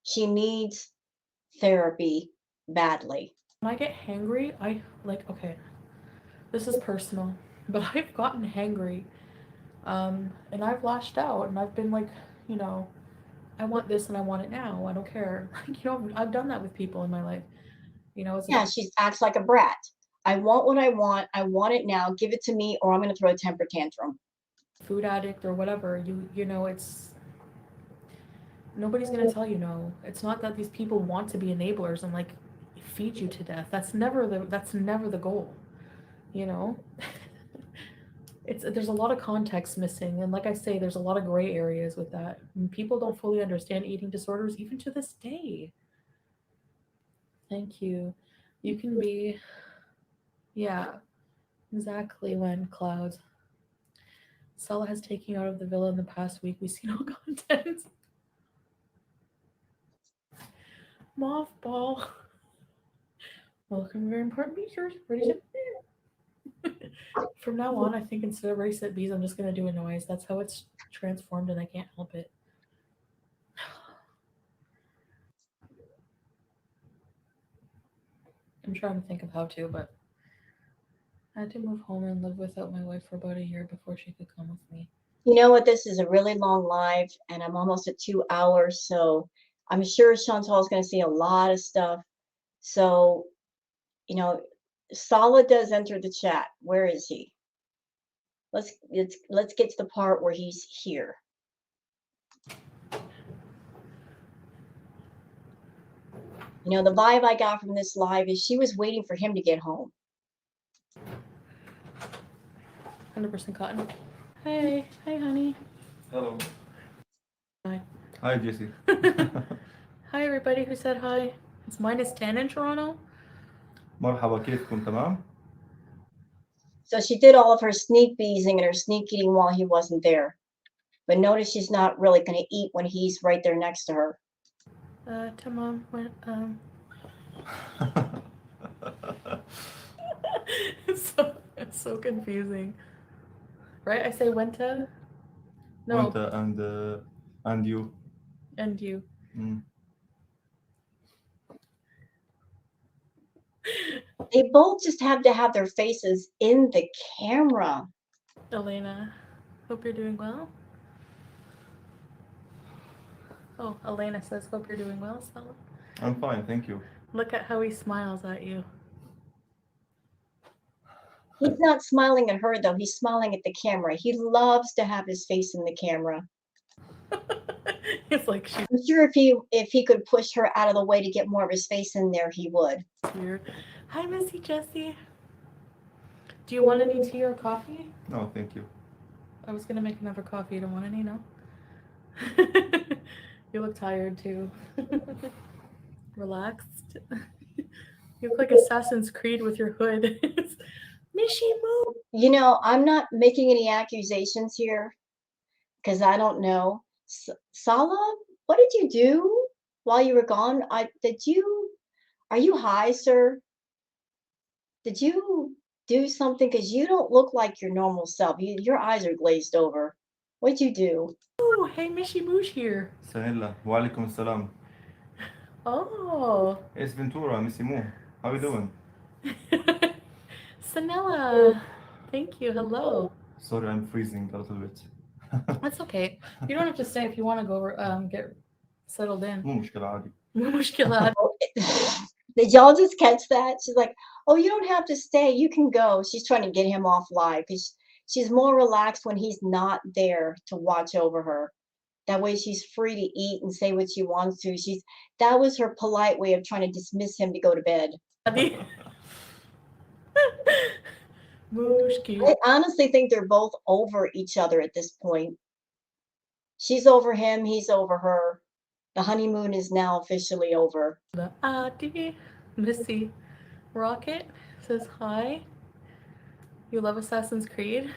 She needs therapy badly. When I get hangry, okay, this is personal, but I've gotten hangry, and I've lashed out, and I've been like, I want this and I want it now. I don't care. I've done that with people in my life. Yeah, she acts like a brat. I want what I want. I want it now. Give it to me, or I'm going to throw a temper tantrum. Food addict or whatever, it's nobody's going to tell you no. It's not that these people want to be enablers and feed you to death. That's never the goal. there's a lot of context missing, and like I say, there's a lot of gray areas with that. And people don't fully understand eating disorders even to this day. Thank you. You can be, yeah, exactly when clouds. Salah has taken you out of the villa in the past week. We see no content. Mothball. Welcome, very important features. Ready to. From now on, I think instead of reset bees, I'm just gonna do a noise. That's how it's transformed, and I can't help it. I'm trying to think of how to, but I had to move home and live without my wife for about a year before she could come with me. You know what? This is a really long live, and I'm almost at 2 hours, so I'm sure Chantal's going to see a lot of stuff. So, you know, Salah does enter the chat. Where is he? Let's get to the part where he's here. You know, the vibe I got from this live is she was waiting for him to get home. 100% cotton. Hey, hey, honey. Hello. Hi. Hi, Jesse. Hi, everybody who said hi. It's -10 in Toronto. مرحبا كيفكم تمام؟ So she did all of her sneak beezing and her sneak eating while he wasn't there. But notice she's not really going to eat when he's right there next to her. Tamam, it's so confusing. Right? I say Wenta? No. Wenta and you. And you. Mm. They both just have to have their faces in the camera. Elena, hope you're doing well. Oh, Elena says, hope you're doing well, Stella. I'm fine, thank you. Look at how he smiles at you. He's not smiling at her, though. He's smiling at the camera. He loves to have his face in the camera. It's like she's I'm sure if he could push her out of the way to get more of his face in there, he would. weird. Hi, Missy Jessie. Do you want any tea or coffee? No, thank you. I was gonna make another coffee. You don't want any, no? You look tired too. Relaxed. You look like Assassin's Creed with your hood. Mishimu. You know, I'm not making any accusations here because I don't know. Salah, what did you do while you were gone? Are you high, sir? Did you do something? Because you don't look like your normal self. Your eyes are glazed over. What'd you do? Oh, hey, Mishimu's here. Sanilla, wa alaikum salam. Oh. It's Ventura, Missy Moo. How you doing? Sanella. Thank you. Hello. Sorry, I'm freezing a little bit. That's okay. You don't have to stay if you want to go get settled in. مو مشكلة عادي. مشكلة. Did y'all just catch that? She's like, oh, you don't have to stay. You can go. She's trying to get him off live because she's more relaxed when he's not there to watch over her. That way she's free to eat and say what she wants to. That was her polite way of trying to dismiss him to go to bed. I honestly think they're both over each other at this point. She's over him, he's over her. The honeymoon is now officially over. Missy Rocket says hi. You love Assassin's Creed?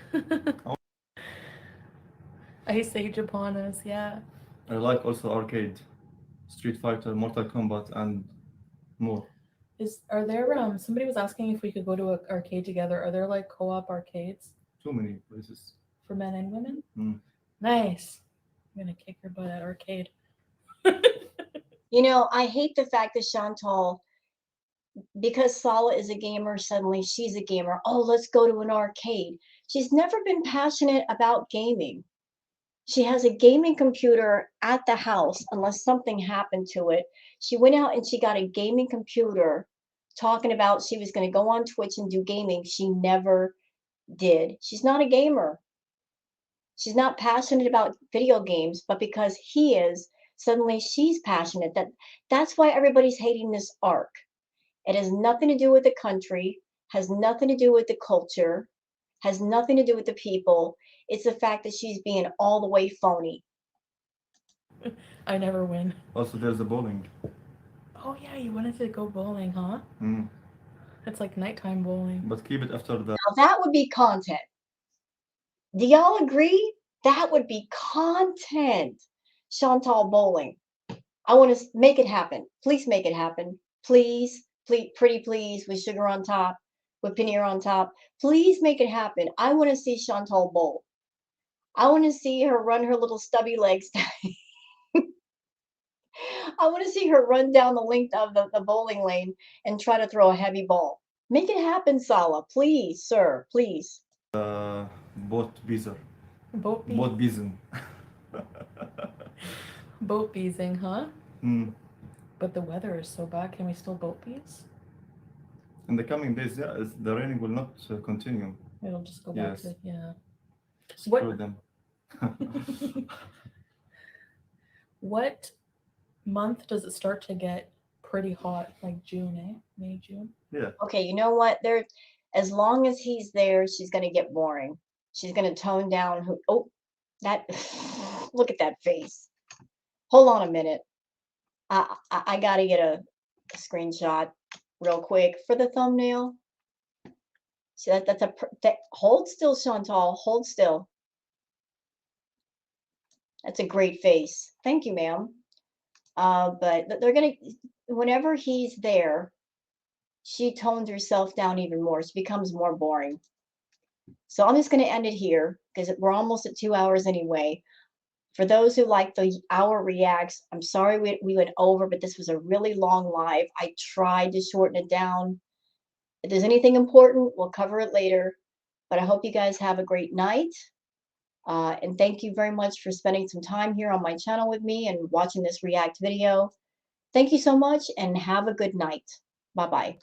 I say Japanas, yeah. I like also arcade, Street Fighter, Mortal Kombat, and more. Are there somebody was asking if we could go to an arcade together. Are there like co-op arcades? Too many places. For men and women? Mm. Nice. I'm gonna kick her butt at arcade. You know, I hate the fact that Chantal, because Salah is a gamer, suddenly she's a gamer. Oh, let's go to an arcade. She's never been passionate about gaming. She has a gaming computer at the house, unless something happened to it. She went out and she got a gaming computer talking about she was going to go on Twitch and do gaming. She never did. She's not a gamer. She's not passionate about video games, but because he is, suddenly she's passionate. That's why everybody's hating this arc. It has nothing to do with the country, has nothing to do with the culture, Has nothing to do with the people. It's the fact that she's being all the way phony. I never win. Also, there's the bowling. Oh yeah, you wanted to go bowling, huh? Mm. It's like nighttime bowling. But keep it after the. Now that would be content. Do y'all agree? That would be content. Chantal bowling. I want to make it happen. Please make it happen. Please, please, pretty please, with sugar on top, with paneer on top. Please make it happen. I want to see Chantal bowl. I want to see her run her little stubby legs. I want to see her run down the length of the bowling lane and try to throw a heavy ball. Make it happen, Salah. Please, sir. Please. Boat beezer. Boat bees. Boat beezen. Boat beesing, huh? Mm. But the weather is so bad. Can we still boat bees? In the coming days, yeah, the raining will not continue. It'll just go back Yes. to yeah. Screw What- them. What month does it start to get pretty hot? Like June, eh? May, June? Yeah. Okay, you know what? There, as long as he's there, she's gonna get boring. She's gonna tone down who. Oh, that. Look at that face. Hold on a minute. I gotta get a screenshot real quick for the thumbnail. So that's hold still, Chantal. Hold still. That's a great face. Thank you, ma'am. But they're gonna, whenever he's there, she tones herself down even more. She becomes more boring. So I'm just gonna end it here because we're almost at 2 hours anyway. For those who like the hour reacts, I'm sorry we went over, but this was a really long live. I tried to shorten it down. If there's anything important, we'll cover it later. But I hope you guys have a great night. And thank you very much for spending some time here on my channel with me and watching this react video. Thank you so much and have a good night. Bye-bye.